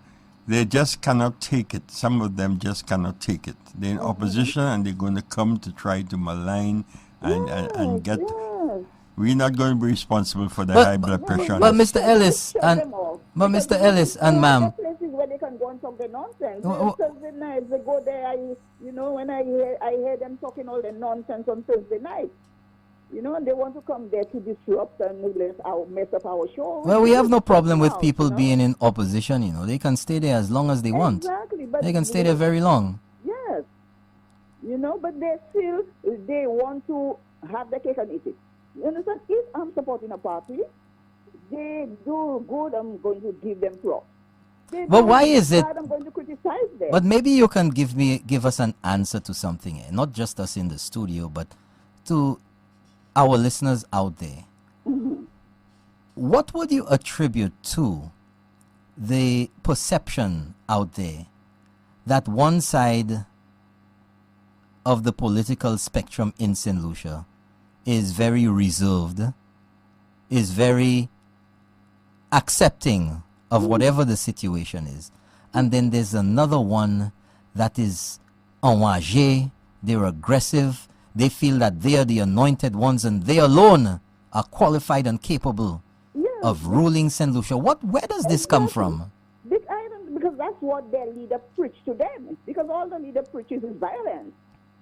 They just cannot take it. Some of them just cannot take it. They're in opposition and they're going to come to try to malign and get... Yes. We're not going to be responsible for the high blood pressure. But Mr. Ellis and ma'am, places where they can go and talk their nonsense. Thursday nights they go there. When I hear them talking all the nonsense on Thursday night. You know, and they want to come there to disrupt and mess up our show. Well, we have no problem with people being in opposition, you know. They can stay there as long as they want. Exactly. But they can stay there very long. Yes. You know, but they want to have the cake and eat it. You understand? If I'm supporting a party, they do good, I'm going to give them props. But why is it? I'm going to criticize them. But maybe you can give us an answer to something, not just us in the studio, but to our listeners out there. Mm-hmm. What would you attribute to the perception out there that one side of the political spectrum in St. Lucia is very reserved, is very accepting of whatever the situation is, and then there's another one that is enragé, they're aggressive, they feel that they are the anointed ones and they alone are qualified and capable of ruling St. Lucia? Where does this come from? Because that's what their leader preached to them. Because all the leader preaches is violence.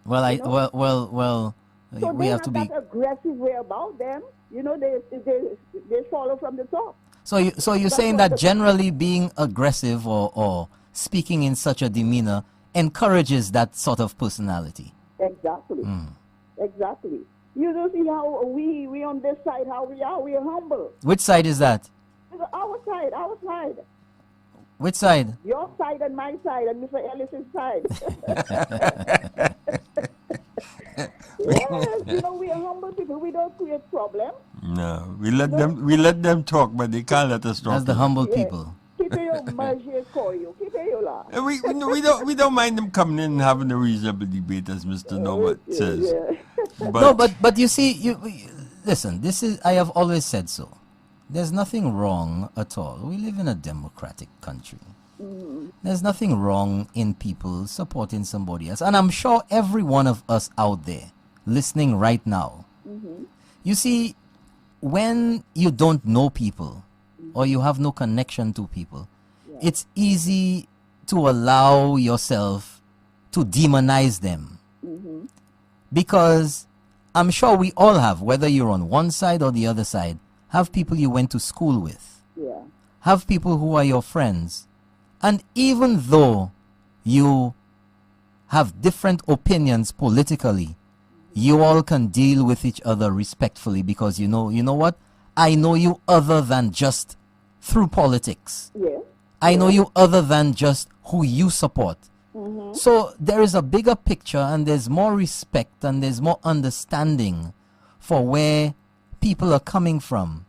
Well, so we have to be that aggressive way about them. You know, they follow from the top. So you're saying that generally being aggressive or speaking in such a demeanor encourages that sort of personality. Exactly. Exactly. You don't see how we on this side, how we are. We are humble. Which side is that? Our side. Which side? Your side and my side and Mr. Ellis's side. Yes, you know, we are humble people. We don't create problems. No, we let them talk, but they can't let us talk. That's the humble people. Keep your magie for you. Keep your laugh. We don't mind them coming in and having a reasonable debate, as Mr. Norbert says. But you see, listen. This is, I have always said so. There's nothing wrong at all. We live in a democratic country. There's nothing wrong in people supporting somebody else, and I'm sure every one of us out there listening right now. You see, when you don't know people or you have no connection to people, it's easy to allow yourself to demonize them. Because I'm sure we all have, whether you're on one side or the other side, have people you went to school with, have people who are your friends, and even though you have different opinions politically, you all can deal with each other respectfully, because you know what? I know you other than just through politics. I know you other than just who you support. So there is a bigger picture, and there's more respect, and there's more understanding for where people are coming from.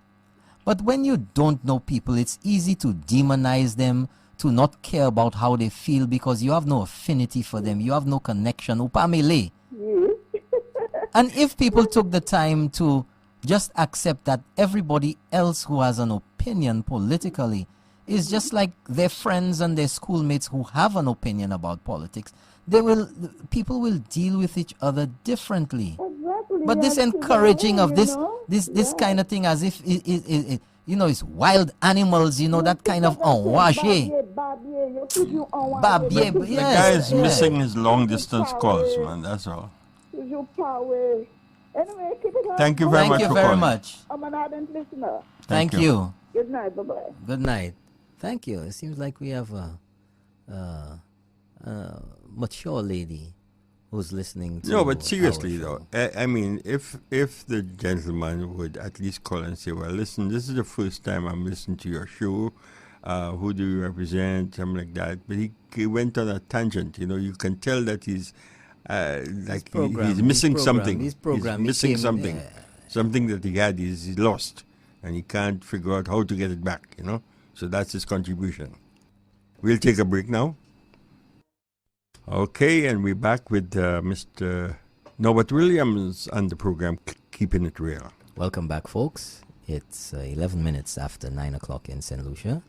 But when you don't know people, it's easy to demonize them, to not care about how they feel, because you have no affinity for them, you have no connection. Upamele. And if people took the time to just accept that everybody else who has an opinion politically is just like their friends and their schoolmates who have an opinion about politics, people will deal with each other differently. But this encouraging of this kind of thing, as if it's wild animals, that kind of enragé. The guy is missing his long distance calls, man. That's all. Anyway, keep it up. Thank you very much. Thank you very much. I'm an ardent listener. Thank you. Good night. Bye-bye. Good night. Thank you. It seems like we have a mature lady who's listening to. No, but seriously though, I mean, if the gentleman would at least call and say, well, listen, this is the first time I'm listening to your show. Who do you represent? Something like that. But he went on a tangent. You can tell that he's he's missing something. He's missing something. Something that he had is lost, and he can't figure out how to get it back. So that's his contribution. We'll take a break now. Okay, and we're back with Mr. Norbert Williams on the program Keeping It Real. Welcome back, folks. It's 11 minutes after 9 o'clock in St. Lucia.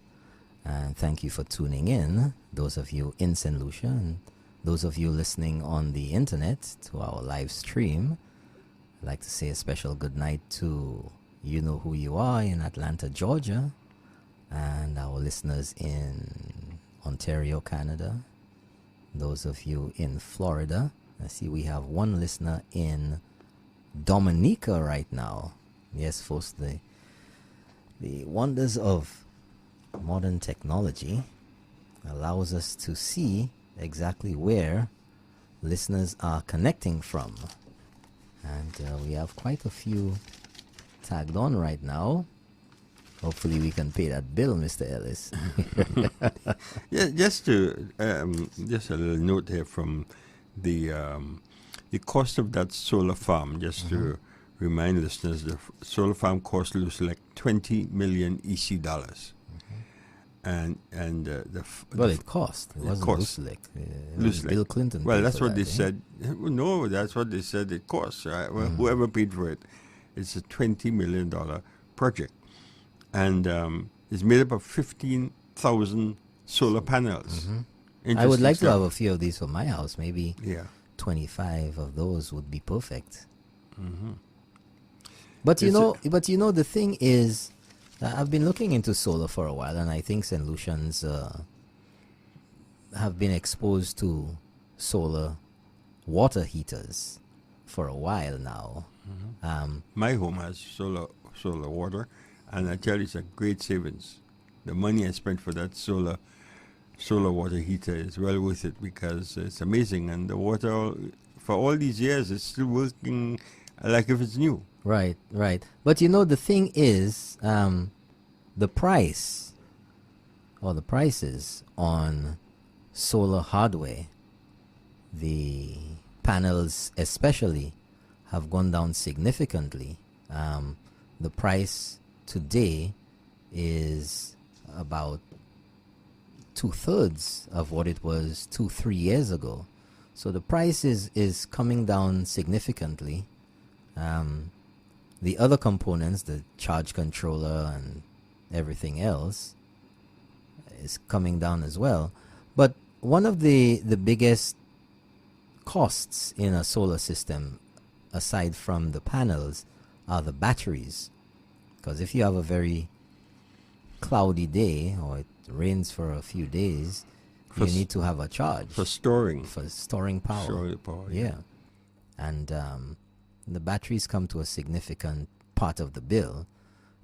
And thank you for tuning in, those of you in St. Lucia and those of you listening on the internet to our live stream. I'd like to say a special good night to you know who you are in Atlanta, Georgia, and our listeners in Ontario, Canada. Those of you in Florida. I see we have one listener in Dominica right now. Yes, folks, the wonders of modern technology allows us to see exactly where listeners are connecting from. And we have quite a few tagged on right now. Hopefully we can pay that bill, Mr. Ellis. Yeah, just a little note here from the cost of that solar farm. Just to remind listeners, the solar farm cost Lucia like 20 million EC dollars, and it cost. It wasn't Lucia. Bill Clinton. Well, paid that's for what that, they said. No, that's what they said it costs. Right? Well, whoever paid for it, it's a $20 million project. And it's made up of 15,000 solar panels. I would like to have a few of these for my house. Maybe Yeah. 25 of those would be perfect. But you know, the thing is, I've been looking into solar for a while, and I think St. Lucians have been exposed to solar water heaters for a while now. My home has solar water, and I tell you, it's a great savings. The money I spent for that solar water heater is well worth it, because it's amazing, and the water for all these years is still working like if it's new. Right. But you know, the thing is, the price or the prices on solar hardware, the panels especially, have gone down significantly. The price today is about 2/3 of what it was 2-3 years ago. So the price is coming down significantly. The other components, the charge controller and everything else, is coming down as well. But one of the biggest costs in a solar system, aside from the panels, are the batteries. Because if you have a very cloudy day, or it rains for a few days, you need to have a charge For storing power. Storing power. Yeah. And the batteries come to a significant part of the bill.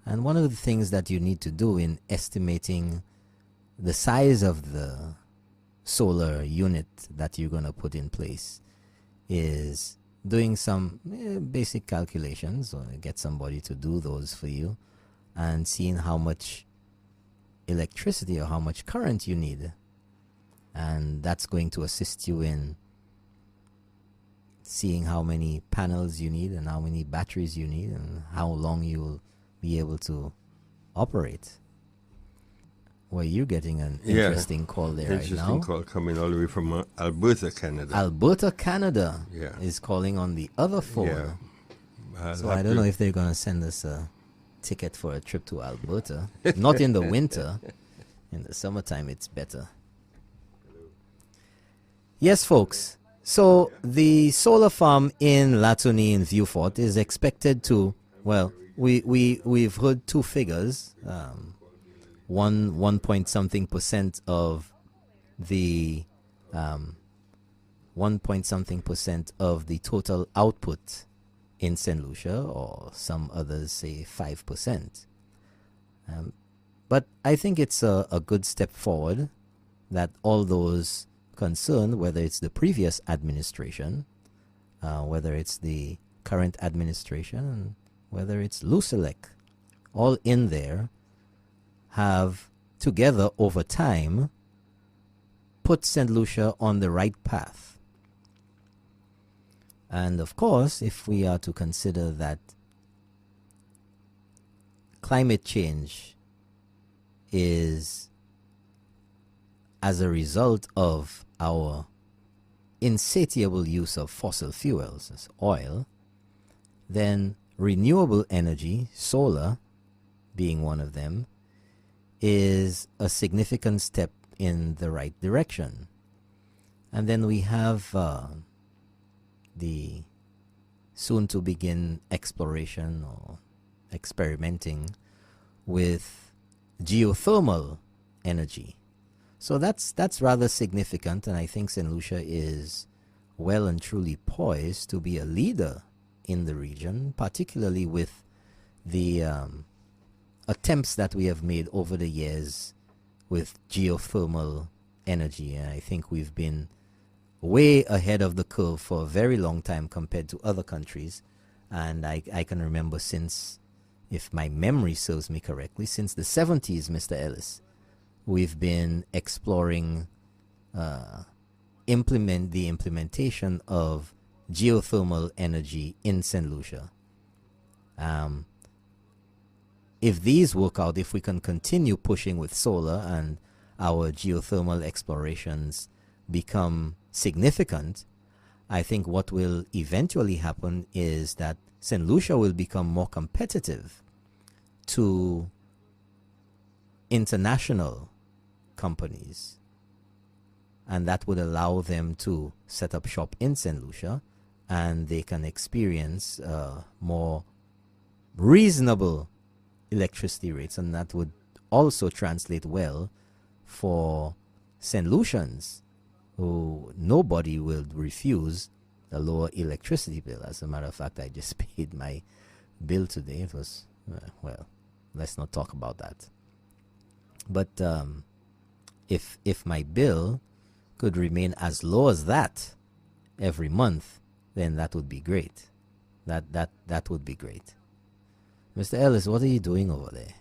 And one of the things that you need to do in estimating the size of the solar unit that you're going to put in place is doing some basic calculations, or get somebody to do those for you, and seeing how much electricity or how much current you need. And that's going to assist you in seeing how many panels you need and how many batteries you need and how long you'll be able to operate. Well, you're getting an interesting call there right now. Interesting call coming all the way from Alberta, Canada. Alberta, Canada Yeah. is calling on the other phone. Yeah. So I don't know if they're going to send us a ticket for a trip to Alberta. Not in the winter. In the summertime, it's better. Yes, folks. So the solar farm in Latony in Vieux-Fort is expected to, well, we've heard two figures. 1 point something percent of the 1 point something percent of the total output in St. Lucia, or some others say 5%. But I think it's a good step forward that all those concerned, whether it's the previous administration, whether it's the current administration, whether it's Lucia, all in there, have together over time put St. Lucia on the right path. And of course, if we are to consider that climate change is as a result of our insatiable use of fossil fuels as oil, then renewable energy, solar being one of them, is a significant step in the right direction. And then we have the soon to begin exploration or experimenting with geothermal energy. So that's rather significant, and I think St. Lucia is well and truly poised to be a leader in the region, particularly with the attempts that we have made over the years with geothermal energy. And I think we've been way ahead of the curve for a very long time compared to other countries. And I can remember since if my memory serves me correctly, since the 70s, Mr. Ellis, we've been exploring the implementation of geothermal energy in St. Lucia. If these work out, if we can continue pushing with solar and our geothermal explorations become significant, I think what will eventually happen is that St. Lucia will become more competitive to international companies, and that would allow them to set up shop in St. Lucia, and they can experience more reasonable electricity rates, and that would also translate well for St. Lucians, who nobody will refuse a lower electricity bill. As a matter of fact, I just paid my bill today. It was, well, let's not talk about that. But if my bill could remain as low as that every month, then that would be great. That would be great. Mr. Ellis, what are you doing over there?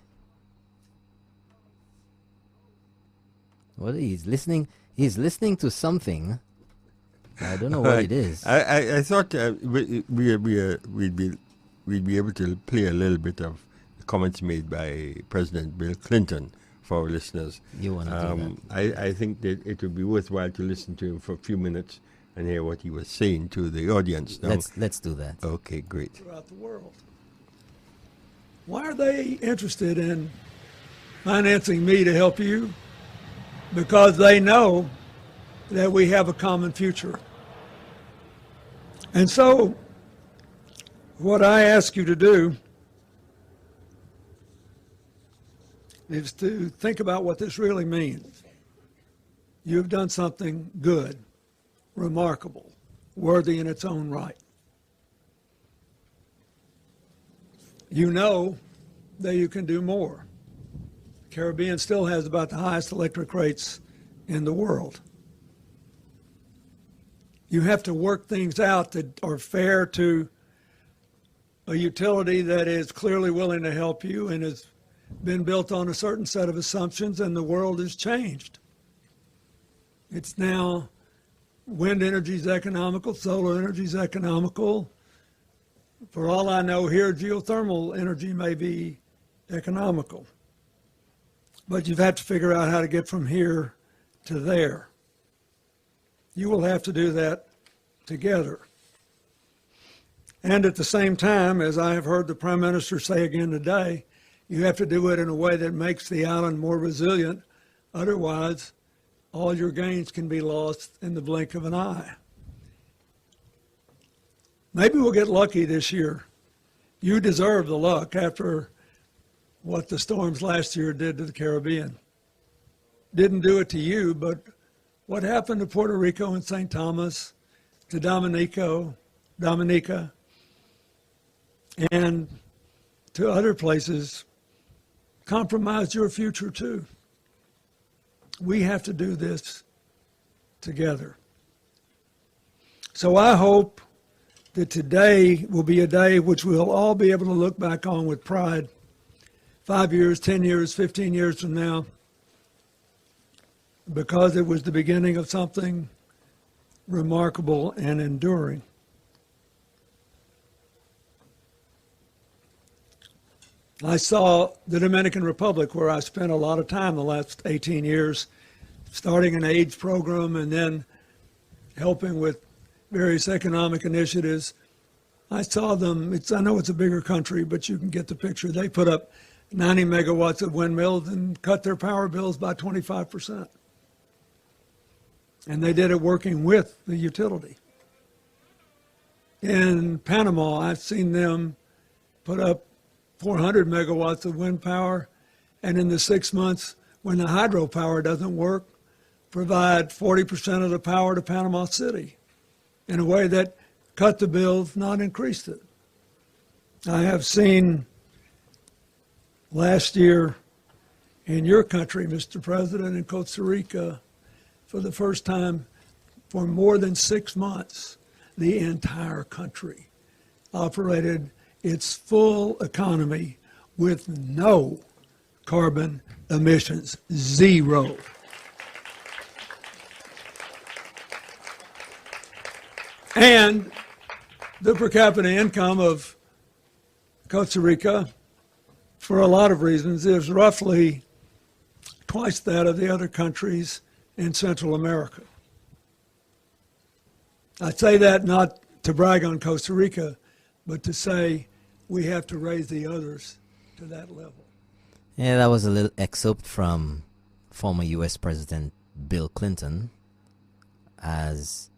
What are you listening? He's listening to something. I don't know what it is. I thought we'd be able to play a little bit of the comments made by President Bill Clinton for our listeners. You want to do that? I think that it would be worthwhile to listen to him for a few minutes and hear what he was saying to the audience. Now, let's do that. Okay, great. Throughout the world. Why are they interested in financing me to help you? Because they know that we have a common future. And so, what I ask you to do is to think about what this really means. You've done something good, remarkable, worthy in its own right. You know that you can do more. The Caribbean still has about the highest electric rates in the world. You have to work things out that are fair to a utility that is clearly willing to help you and has been built on a certain set of assumptions, and the world has changed. It's now wind energy is economical, solar energy is economical. For all I know here, geothermal energy may be economical. But you've had to figure out how to get from here to there. You will have to do that together. And at the same time, as I have heard the Prime Minister say again today, you have to do it in a way that makes the island more resilient. Otherwise, all your gains can be lost in the blink of an eye. Maybe we'll get lucky this year. You deserve the luck after what the storms last year did to the Caribbean. Didn't do it to you, but what happened to Puerto Rico and St. Thomas, to Dominica, and to other places compromised your future too. We have to do this together. So I hope that today will be a day which we'll all be able to look back on with pride 5 years, 10 years, 15 years from now, because it was the beginning of something remarkable and enduring. I saw the Dominican Republic, where I spent a lot of time the last 18 years, starting an AIDS program and then helping with various economic initiatives. I saw them, I know it's a bigger country, but you can get the picture. They put up 90 megawatts of windmills and cut their power bills by 25%. And they did it working with the utility. In Panama, I've seen them put up 400 megawatts of wind power, and in the 6 months when the hydropower doesn't work, provide 40% of the power to Panama City in a way that cut the bills, not increased it. I have seen last year in your country, Mr. President, in Costa Rica, for the first time for more than 6 months, the entire country operated its full economy with no carbon emissions, zero. And the per capita income of Costa Rica, for a lot of reasons, is roughly twice that of the other countries in Central America. I say that not to brag on Costa Rica, but to say we have to raise the others to that level. Yeah, that was a little excerpt from former U.S. President Bill Clinton as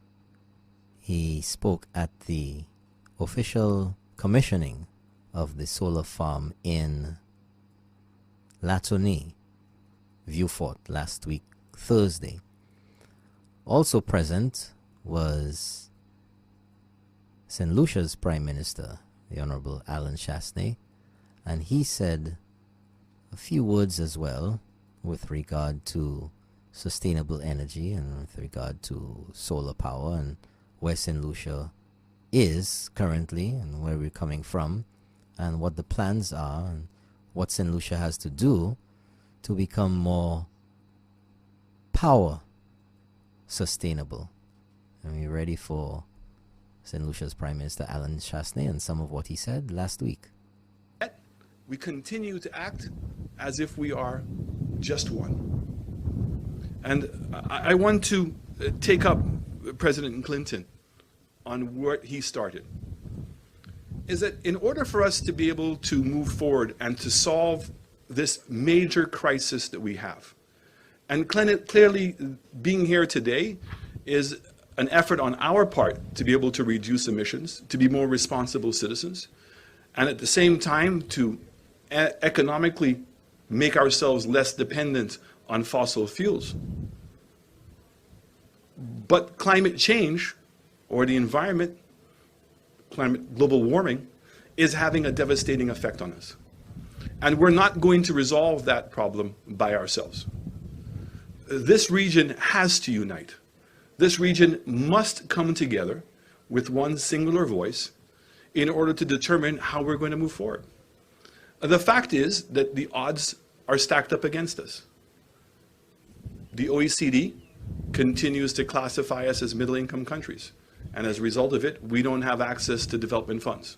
he spoke at the official commissioning of the solar farm in Tournay, Vieux-Fort, last week, Thursday. Also present was St. Lucia's Prime Minister, the Honorable Alan Chasney, and he said a few words as well with regard to sustainable energy and with regard to solar power and where St. Lucia is currently and where we're coming from and what the plans are and what St. Lucia has to do to become more power sustainable. Are we ready for St. Lucia's Prime Minister Alan Chasney and some of what he said last week? We continue to act as if we are just one. And I want to take up President Clinton on what he started. Is that in order for us to be able to move forward and to solve this major crisis that we have, and clearly being here today is an effort on our part to be able to reduce emissions, to be more responsible citizens, and at the same time to economically make ourselves less dependent on fossil fuels. But climate change, or the environment, global warming, is having a devastating effect on us. And we're not going to resolve that problem by ourselves. This region has to unite. This region must come together with one singular voice in order to determine how we're going to move forward. The fact is that the odds are stacked up against us. The OECD continues to classify us as middle-income countries, and as a result of it, we don't have access to development funds.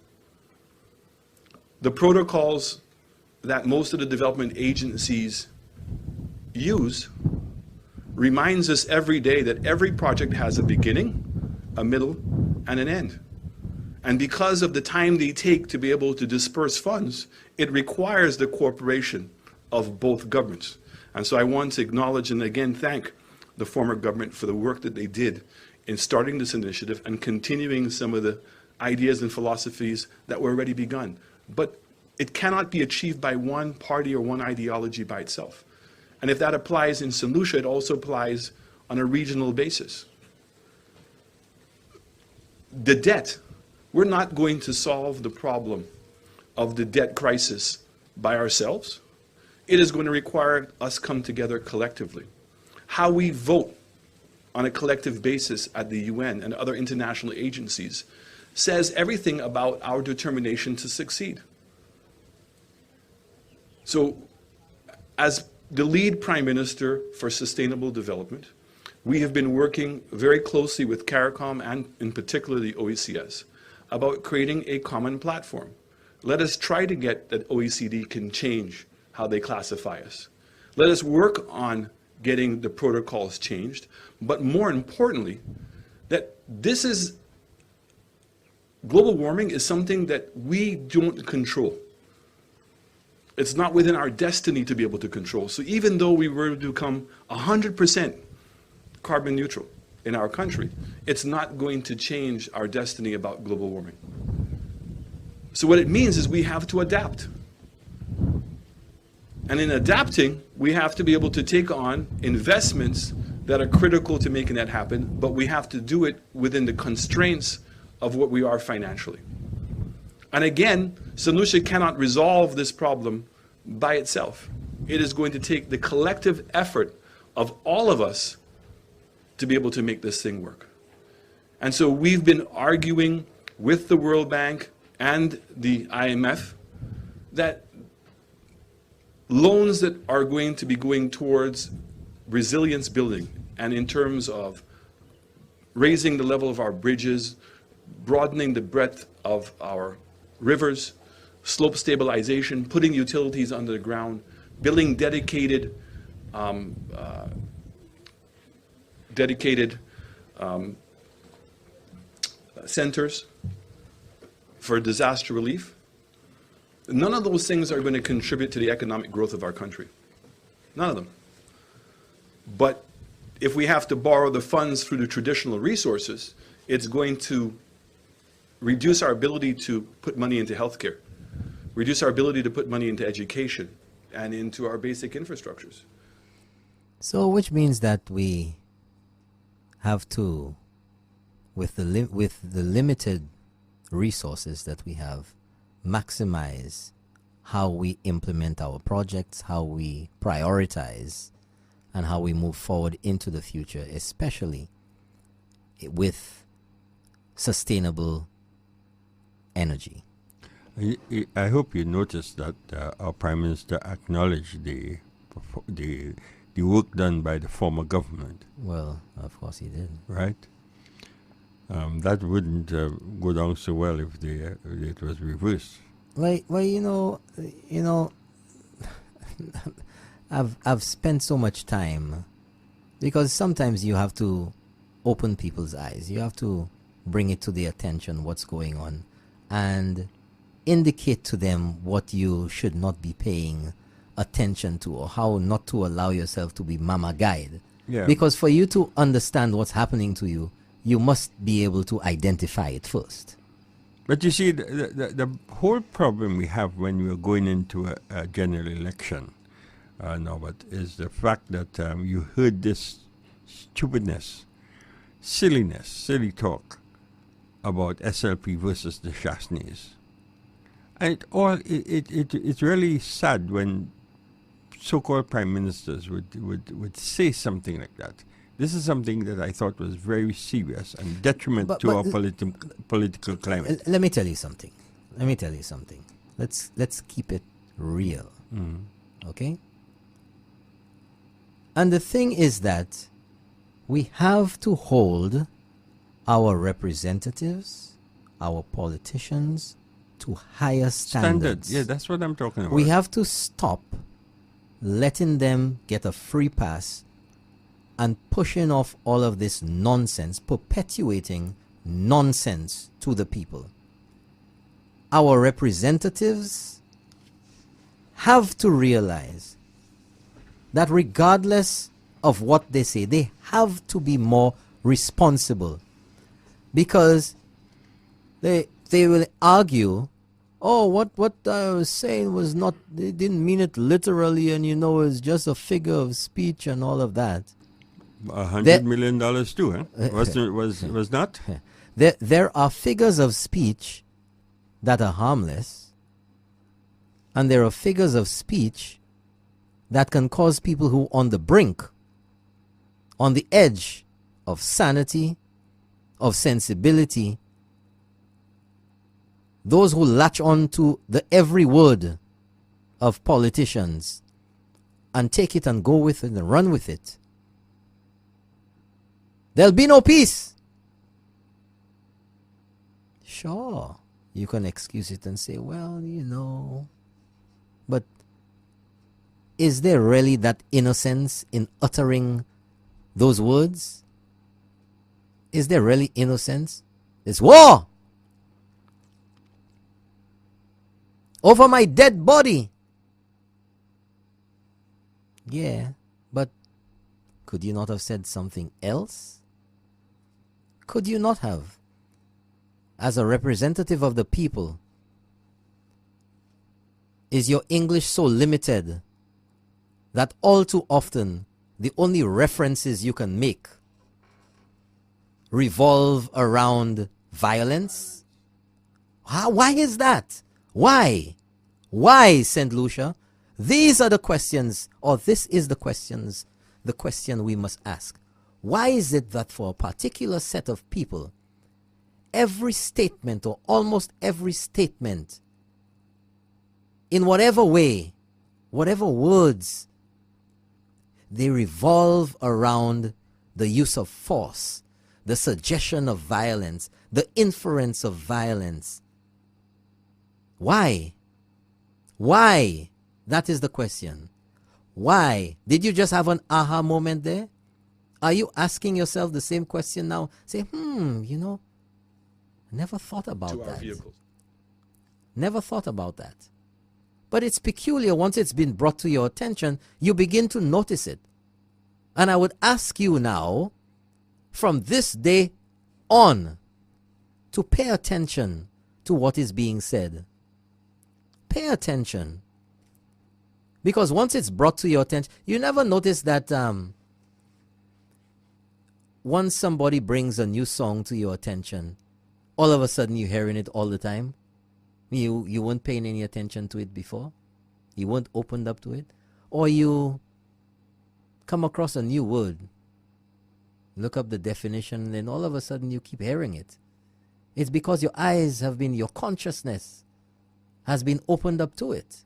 The protocols that most of the development agencies use reminds us every day that every project has a beginning, a middle, and an end. And because of the time they take to be able to disperse funds, it requires the cooperation of both governments. And so I want to acknowledge and again thank the former government for the work that they did in starting this initiative and continuing some of the ideas and philosophies that were already begun. But it cannot be achieved by one party or one ideology by itself. And if that applies in St. Lucia, it also applies on a regional basis. The debt, we're not going to solve the problem of the debt crisis by ourselves. It is going to require us come together collectively. How we vote on a collective basis at the UN and other international agencies says everything about our determination to succeed. So, as the lead Prime Minister for Sustainable Development, we have been working very closely with CARICOM and in particular the OECS about creating a common platform. Let us try to get that OECD can change how they classify us. Let us work on getting the protocols changed, but more importantly, that this is, global warming is something that we don't control. It's not within our destiny to be able to control. So even though we were to become 100% carbon neutral in our country, it's not going to change our destiny about global warming. So what it means is we have to adapt. And in adapting, we have to be able to take on investments that are critical to making that happen, but we have to do it within the constraints of what we are financially. And again, St. Lucia cannot resolve this problem by itself. It is going to take the collective effort of all of us to be able to make this thing work. And so we've been arguing with the World Bank and the IMF that loans that are going to be going towards resilience building, and in terms of raising the level of our bridges, broadening the breadth of our rivers, slope stabilization, putting utilities under the ground, building dedicated centers for disaster relief. None of those things are going to contribute to the economic growth of our country. None of them. But if we have to borrow the funds through the traditional resources, it's going to reduce our ability to put money into healthcare, reduce our ability to put money into education and into our basic infrastructures. So, which means that we have to, with the limited resources that we have, maximize how we implement our projects, how we prioritize, and how we move forward into the future, especially with sustainable energy. I hope you noticed that our Prime Minister acknowledged the work done by the former government. Well, of course he did. Right? That wouldn't go down so well if it was reversed. Well, I've spent so much time, because sometimes you have to open people's eyes. You have to bring it to their attention what's going on and indicate to them what you should not be paying attention to, or how not to allow yourself to be mama guide. Yeah. Because for you to understand what's happening to you, you must be able to identify it first. But you see, the whole problem we have when we're going into a general election, Norbert, is the fact that you heard this stupidness, silly talk about SLP versus the Chasneys. And it's really sad when so-called prime ministers would say something like that. This is something that I thought was very serious and detriment to our political climate. Let me tell you something. Let's keep it real. Okay? And the thing is that we have to hold our representatives, our politicians, to higher standards. Yeah, that's what I'm talking about. We have to stop letting them get a free pass and pushing off all of this nonsense, perpetuating nonsense to the people. Our representatives have to realize that regardless of what they say, they have to be more responsible, because they will argue, oh, what I was saying was not, they didn't mean it literally, and it's just a figure of speech and all of that. $100 million too, huh? Was not? There are figures of speech that are harmless, and there are figures of speech that can cause people who are on the brink, on the edge of sanity, of sensibility, those who latch on to the every word of politicians and take it and go with it and run with it. There'll be no peace. Sure, you can excuse it and say, well, but is there really that innocence in uttering those words? Is there really innocence? It's war over my dead body. Yeah, but could you not have said something else? Could you not have? As a representative of the people, is your English so limited that all too often the only references you can make revolve around violence? Why is that? Why? Why, St. Lucia? These are the questions, or this is the question we must ask. Why is it that for a particular set of people, every statement, or almost every statement, in whatever way, whatever words, they revolve around the use of force, the suggestion of violence, the inference of violence. Why? Why? That is the question. Why? Did you just have an aha moment there? Are you asking yourself the same question now? Say, you know, never thought about To that. our vehicles. Never thought about that. But it's peculiar. Once it's been brought to your attention, you begin to notice it. And I would ask you now, from this day on, to pay attention to what is being said. Pay attention. Because once it's brought to your attention, you never notice that once somebody brings a new song to your attention, all of a sudden you're hearing it all the time. You weren't paying any attention to it before. You weren't opened up to it. Or you come across a new word, look up the definition, and then all of a sudden you keep hearing it. It's because your eyes have been, your consciousness has been opened up to it.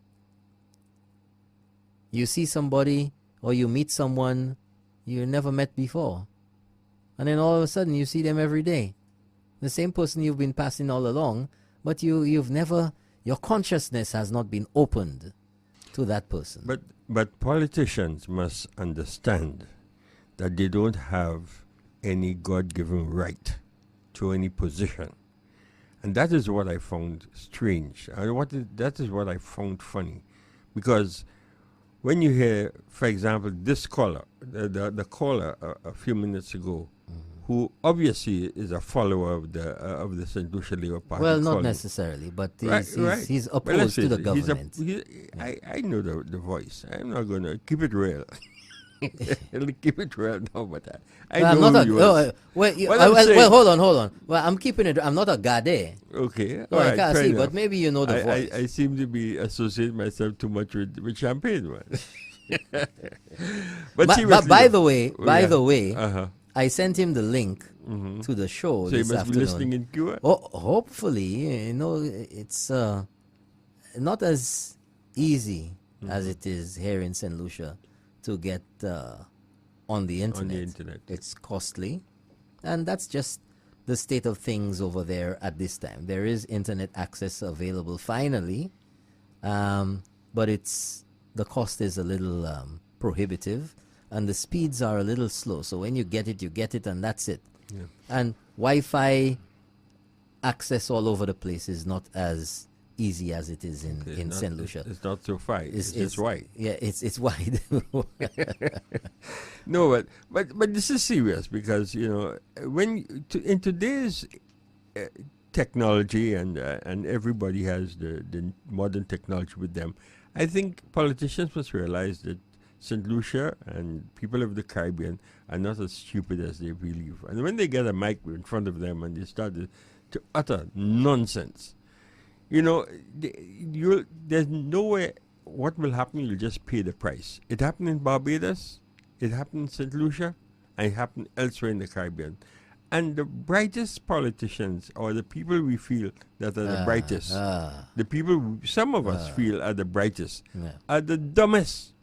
You see somebody or you meet someone you never met before, and then all of a sudden you see them every day. The same person you've been passing all along, but you've never, your consciousness has not been opened to that person. But politicians must understand that they don't have any God-given right to any position. And that is what I found strange. That is what I found funny. Because when you hear, for example, this caller, the caller a few minutes ago, who obviously is a follower of the St. Lucia Labour Party. Well, not necessarily, but he's opposed to the government. I know the voice. I'm not going to keep it real. Keep it real now, but I know who you are. Well, hold on. Well, I'm keeping it. I'm not a gade. Okay. No, I can't see, but maybe you know the voice. I seem to be associating myself too much with champagne, man. But by the way, I sent him the link to the show. So this he must afternoon. be listening in Cuba? Oh, hopefully. You know, it's not as easy as it is here in St. Lucia to get on the internet. It's costly. And that's just the state of things over there at this time. There is internet access available finally, but the cost is a little prohibitive. And the speeds are a little slow. So when you get it, and that's it. Yeah. And Wi-Fi access all over the place is not as easy as it is in St. Lucia. It's not so wide. It's wide. Yeah, it's wide. No, but this is serious because, you know, in today's technology and everybody has the modern technology with them, I think politicians must realize that St. Lucia and people of the Caribbean are not as stupid as they believe. And when they get a mic in front of them and they start to utter nonsense, you know, there's nowhere what will happen. You'll just pay the price. It happened in Barbados, it happened in St. Lucia, and it happened elsewhere in the Caribbean. And the brightest politicians, or the people we feel that are the brightest, the people some of us feel are the brightest, are the dumbest.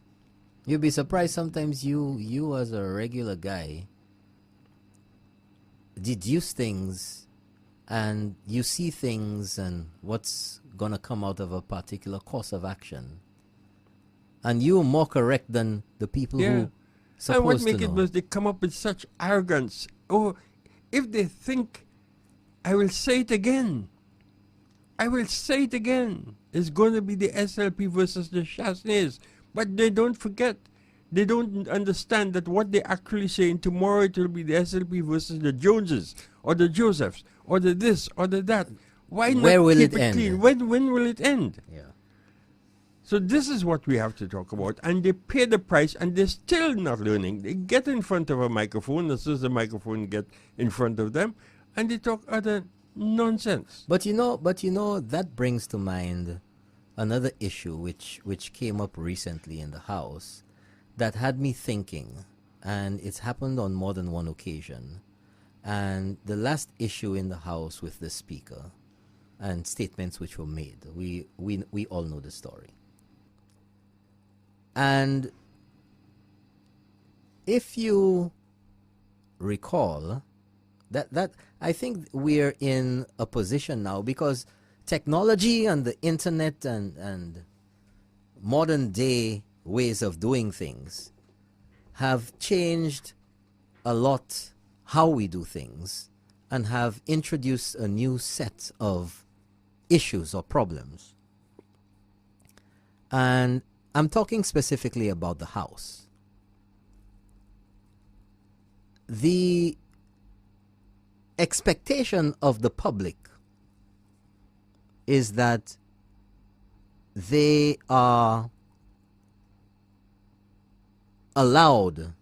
You'll be surprised sometimes you as a regular guy deduce things and you see things and what's going to come out of a particular course of action. And you're more correct than the people who supposed to know. And what makes it was they come up with such arrogance. Oh, if they think, I will say it again. It's going to be the SLP versus the Chasnays. But they don't forget. They don't understand that what they actually say, and tomorrow it will be the SLP versus the Joneses, or the Josephs, or the this, or the that. Why not keep it clean? When will it end? Yeah. So this is what we have to talk about. And they pay the price, and they're still not learning. They get in front of a microphone, as soon as the microphone gets in front of them, and they talk other nonsense. But you know, that brings to mind another issue which came up recently in the House that had me thinking, and it's happened on more than one occasion. And the last issue in the House with the Speaker and statements which were made, we all know the story. And if you recall, that I think we're in a position now, because technology and the internet and modern day ways of doing things have changed a lot how we do things and have introduced a new set of issues or problems. And I'm talking specifically about the House. The expectation of the public is that they are allowed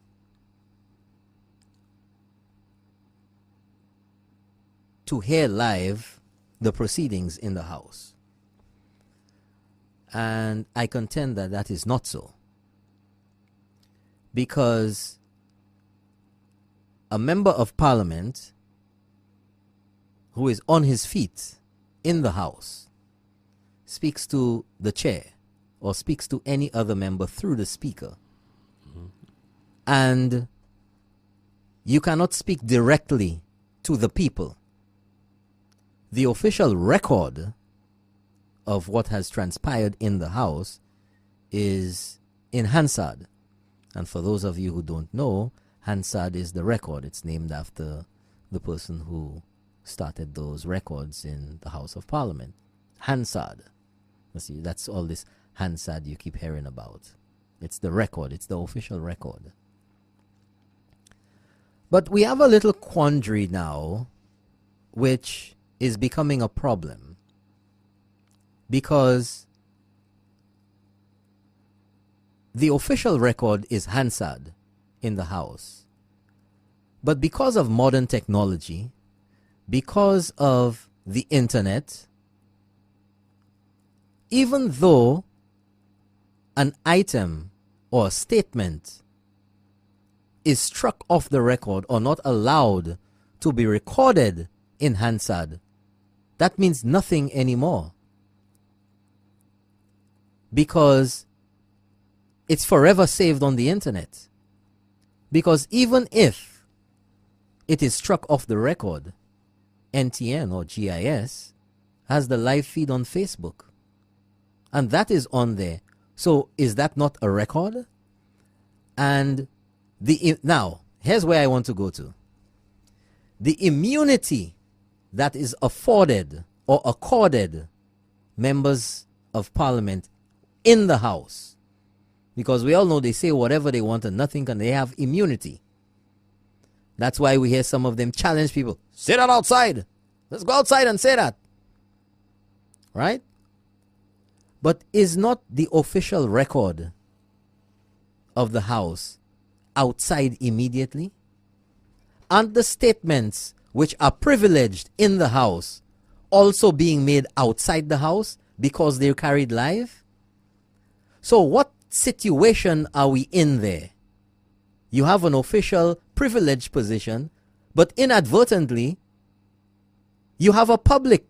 to hear live the proceedings in the House. And I contend that that is not so. Because a member of Parliament who is on his feet in the House speaks to the chair or speaks to any other member through the speaker. And you cannot speak directly to the people. The official record of what has transpired in the House is in Hansard. And for those of you who don't know, Hansard is the record. It's named after the person who started those records in the House of Parliament. Hansard. See, that's all this Hansard you keep hearing about. It's the record. It's the official record. But we have a little quandary now, which is becoming a problem, because the official record is Hansard in the House. But because of modern technology, because of the internet, even though an item or a statement is struck off the record or not allowed to be recorded in Hansard, that means nothing anymore, because it's forever saved on the internet. Because even if it is struck off the record, NTN or GIS has the live feed on Facebook, and that is on there. So is that not a record? And now here's where I want to go to. The immunity that is afforded or accorded members of Parliament in the House, because we all know they say whatever they want and nothing can, they have immunity. That's why we hear some of them challenge people. Say that outside. Let's go outside and say that. Right? But is not the official record of the House outside immediately? Aren't the statements which are privileged in the House also being made outside the House because they're carried live? So what situation are we in there? You have an official privileged position, but inadvertently you have a public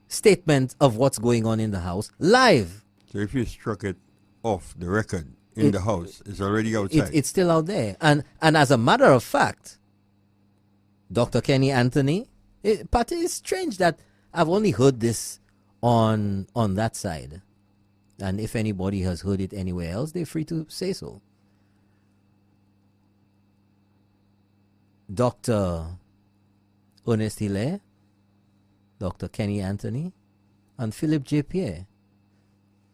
statement of what's going on in the House live. So if you struck it off the record in the House, it's already outside. It's still out there. And as a matter of fact, Dr. Kenny Anthony, it's strange that I've only heard this on that side. And if anybody has heard it anywhere else, they're free to say so. Dr. Ernest Hilaire, Dr. Kenny Anthony, and Philip J. Pierre,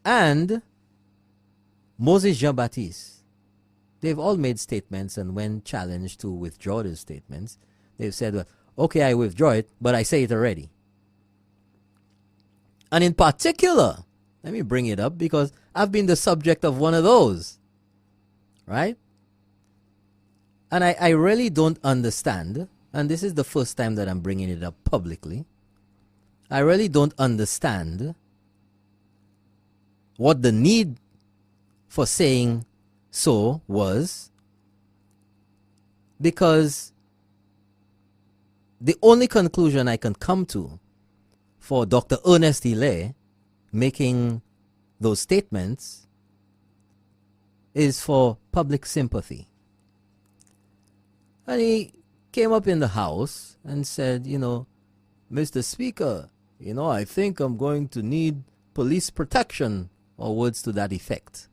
and Moses Jean-Baptiste. They've all made statements, and when challenged to withdraw those statements, they've said, well, okay, I withdraw it, but I say it already. And in particular, let me bring it up because I've been the subject of one of those, right? And I really don't understand, and this is the first time that I'm bringing it up publicly. I really don't understand what the need for saying so was, because the only conclusion I can come to for Dr. Ernest Hilaire making those statements is for public sympathy. And he came up in the House and said, you know, Mr. Speaker, you know, I think I'm going to need police protection, or words to that effect.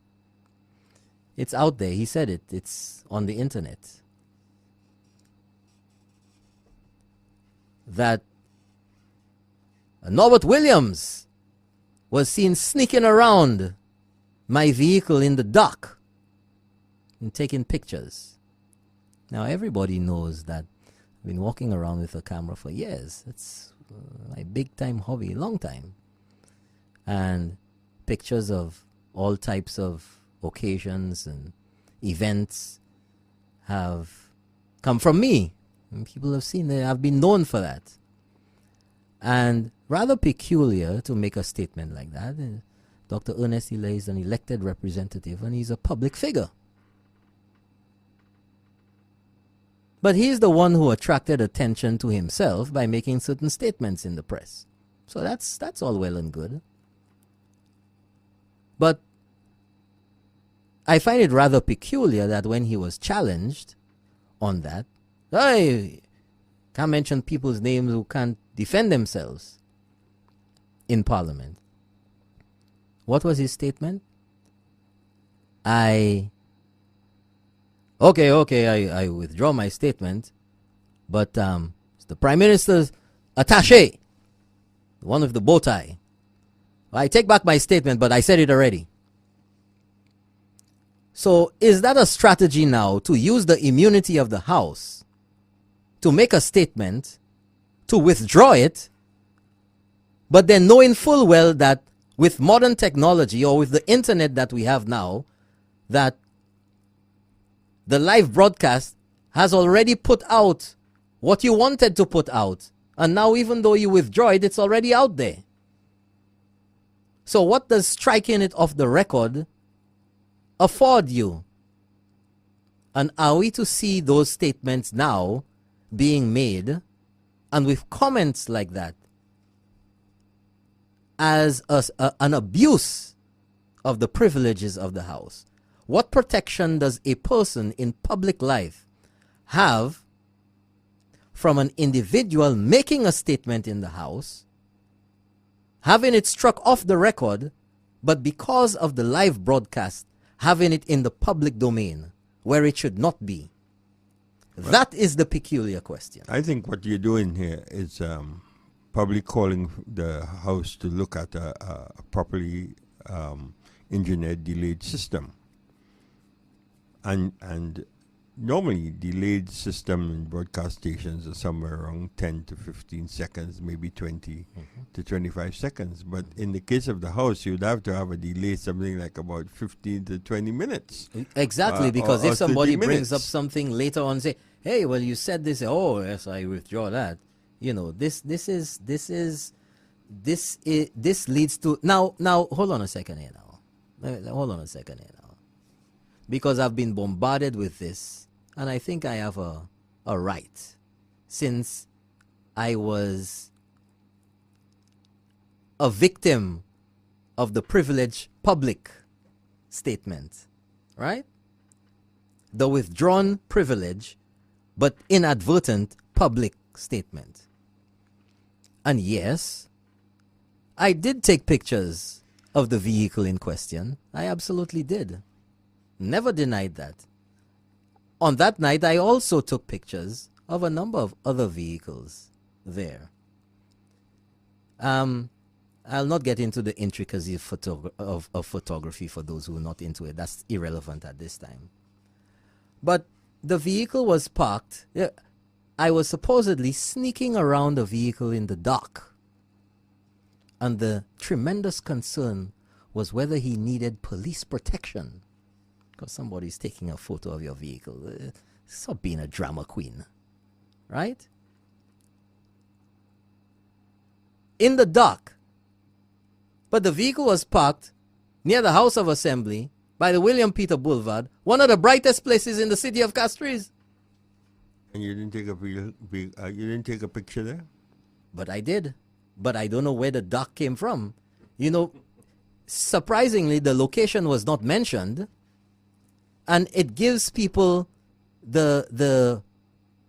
It's out there. He said it. It's on the internet. That Norbert Williams was seen sneaking around my vehicle in the dock and taking pictures. Now, everybody knows that I've been walking around with a camera for years. It's my big-time hobby, long time. And pictures of all types of occasions and events have come from me. And people have seen that. I've been known for that. And rather peculiar to make a statement like that. Dr. Ernest Ile is an elected representative and he's a public figure. But he's the one who attracted attention to himself by making certain statements in the press. So that's all well and good. But I find it rather peculiar that when he was challenged on that, I can't mention people's names who can't defend themselves in Parliament. What was his statement? I withdraw my statement, but the Prime Minister's attaché, the one with the bow tie. I take back my statement, but I said it already. So is that a strategy now to use the immunity of the House to make a statement, to withdraw it, but then knowing full well that with modern technology or with the internet that we have now, that the live broadcast has already put out what you wanted to put out, and now even though you withdraw it, it's already out there. So what does striking it off the record afford you? And are we to see those statements now being made, and with comments like that, as an abuse of the privileges of the House? What protection does a person in public life have from an individual making a statement in the House, having it struck off the record, but because of the live broadcast, having it in the public domain where it should not be? Right. That is the peculiar question. I think what you're doing here is probably calling the House to look at a properly engineered delayed system. And normally delayed system in broadcast stations are somewhere around 10 to 15 seconds, maybe 20 to 25 seconds. But in the case of the House, you'd have to have a delay something like about 15 to 20 minutes. Exactly, because if somebody brings up something later on, say, hey, well, you said this. Oh, yes, I withdraw that. You know, this leads to now. Hold on a second here now. Hold on a second here now. Because I've been bombarded with this, and I think I have a right, since I was a victim of the privileged public statement, right? The withdrawn privilege, but inadvertent public statement. And yes, I did take pictures of the vehicle in question. I absolutely did. Never denied that. On that night, I also took pictures of a number of other vehicles there. I'll not get into the intricacies of photography for those who are not into it. That's irrelevant at this time. But the vehicle was parked. I was supposedly sneaking around the vehicle in the dock. And the tremendous concern was whether he needed police protection. Because somebody's taking a photo of your vehicle. Stop being a drama queen. Right? In the dock. But the vehicle was parked near the House of Assembly by the William Peter Boulevard, one of the brightest places in the city of Castries. And you didn't take a picture there? But I did. But I don't know where the dock came from. You know, surprisingly, the location was not mentioned, and it gives people the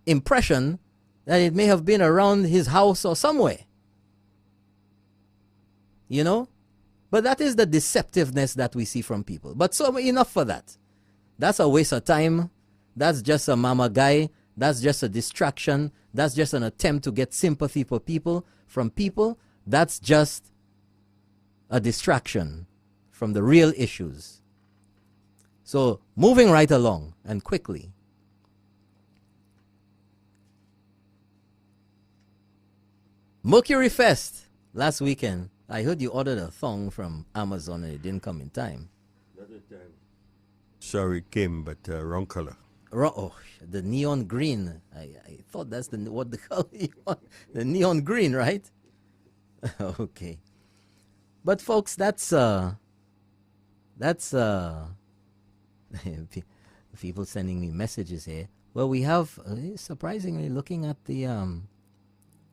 impression that it may have been around his house or somewhere. You know? But that is the deceptiveness that we see from people. But so enough for that. That's a waste of time. That's just a mama guy. That's just a distraction. That's just an attempt to get sympathy for people from people. That's just a distraction from the real issues. So moving right along and quickly. Mercury Fest last weekend. I heard you ordered a thong from Amazon and it didn't come in time. Sorry, it came, but wrong color. Oh, the neon green. I thought that's what the color you want. The neon green, right? Okay. But folks, that's people sending me messages here. Well, we have surprisingly, looking at the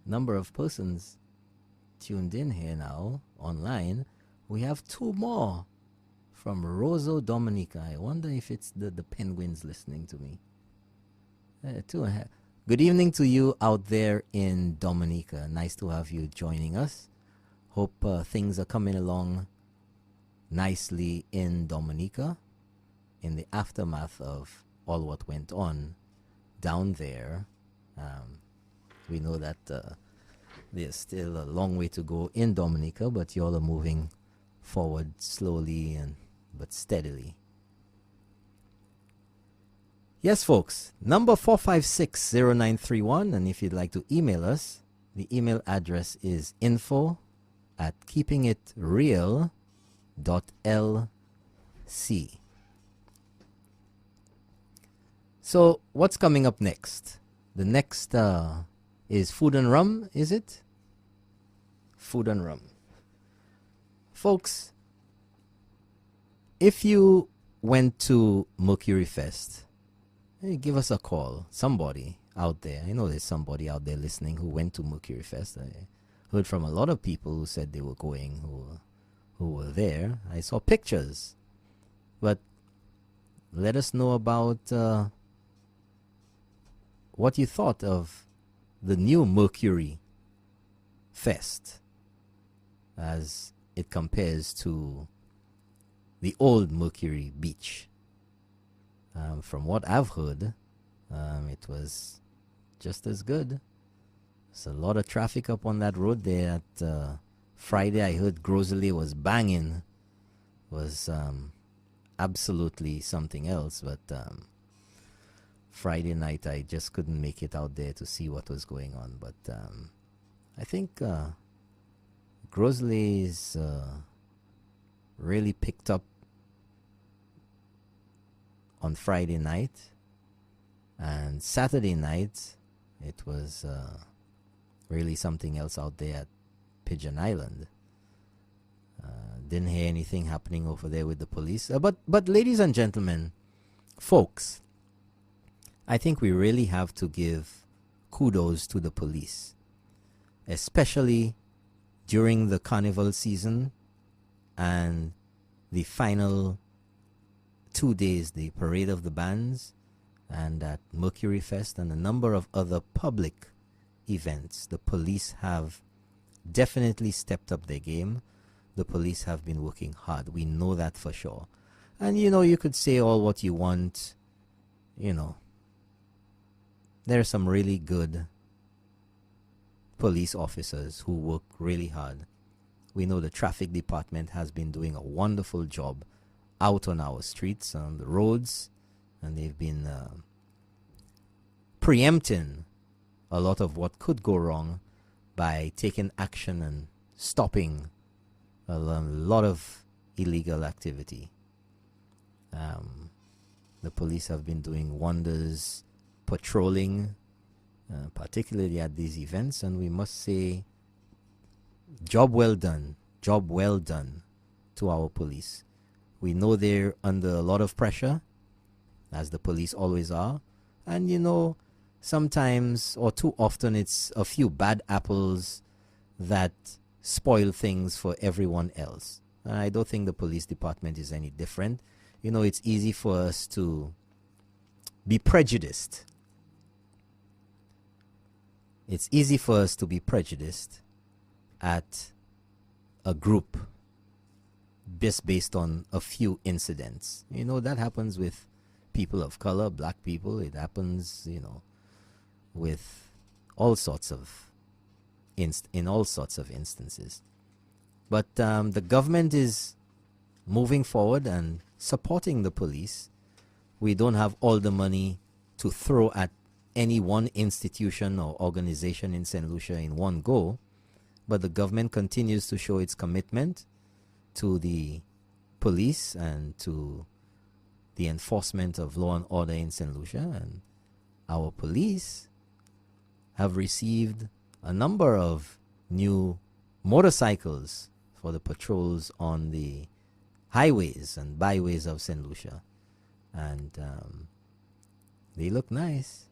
number of persons tuned in here now online, we have 2 more from Rosso Dominica. I wonder if it's the penguins listening to me. 2.5. Good evening to you out there in Dominica. Nice to have you joining us. Hope things are coming along nicely in Dominica in the aftermath of all what went on down there. We know that there's still a long way to go in Dominica, but y'all are moving forward slowly but steadily. Yes, folks, number 4560931, and if you'd like to email us, the email address is info@keepingitreal.lc. So, what's coming up next? The next is Food and Rum, is it? Food and Rum. Folks, if you went to Mercury Fest, hey, give us a call. Somebody out there. I know there's somebody out there listening who went to Mercury Fest. I heard from a lot of people who said they were going, who were there. I saw pictures. But let us know about what you thought of the new Mercury Fest as it compares to the old Mercury Beach. From what I've heard, it was just as good. There's a lot of traffic up on that road there. At Friday, I heard Grosley was banging. Was absolutely something else. But Friday night, I just couldn't make it out there to see what was going on. But I think Grosley's really picked up on Friday night, and Saturday night it was really something else out there at Pigeon Island. Didn't hear anything happening over there with the police. But ladies and gentlemen, folks, I think we really have to give kudos to the police, especially during the carnival season and the final 2 days, the Parade of the Bands, and at Mercury Fest and a number of other public events. The police have definitely stepped up their game. The police have been working hard. We know that for sure. And you could say all what you want. There are some really good police officers who work really hard. We know the traffic department has been doing a wonderful job out on our streets, on the roads, and they've been preempting a lot of what could go wrong by taking action and stopping a lot of illegal activity. The police have been doing wonders patrolling, particularly at these events, and we must say, job well done to our police. We know they're under a lot of pressure, as the police always are, and sometimes or too often it's a few bad apples that spoil things for everyone else. And I don't think the police department is any different. You know, it's easy for us to be prejudiced. It's easy for us to be prejudiced at a group just based on a few incidents. You know, that happens with people of color, black people. It happens, you know, with all sorts of in all sorts of instances. But the government is moving forward and supporting the police. We don't have all the money to throw at any one institution or organization in St. Lucia in one go, but the government continues to show its commitment to the police and to the enforcement of law and order in St. Lucia. And our police have received a number of new motorcycles for the patrols on the highways and byways of St. Lucia. And they look nice.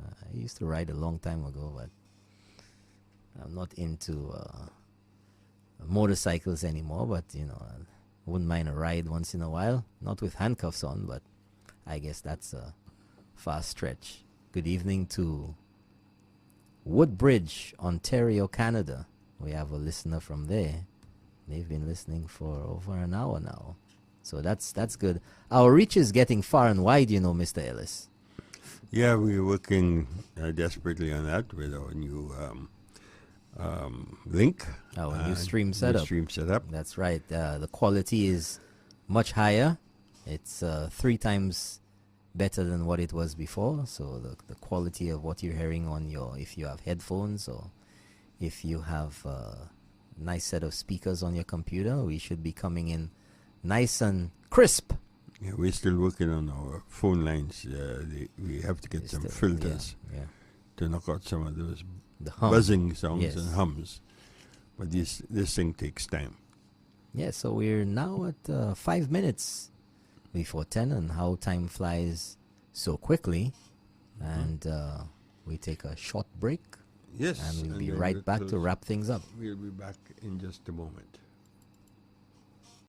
I used to ride a long time ago, but I'm not into motorcycles anymore. But, you know, I wouldn't mind a ride once in a while. Not with handcuffs on, but I guess that's a far stretch. Good evening to Woodbridge, Ontario, Canada. We have a listener from there. They've been listening for over an hour now. So that's good. Our reach is getting far and wide, you know, Mr. Ellis. Yeah, we're working desperately on that with our new link. Our new stream setup. That's right. The quality is much higher. It's 3 times better than what it was before. So the quality of what you're hearing on if you have headphones or if you have a nice set of speakers on your computer, we should be coming in nice and crisp. Yeah, we're still working on our phone lines. We have to get some filters to knock out some of those buzzing sounds and hums. But this thing takes time. Yeah, so we're now at 5 minutes before 10, and how time flies so quickly. And we take a short break. Yes. And we'll be right back to wrap things up. We'll be back in just a moment.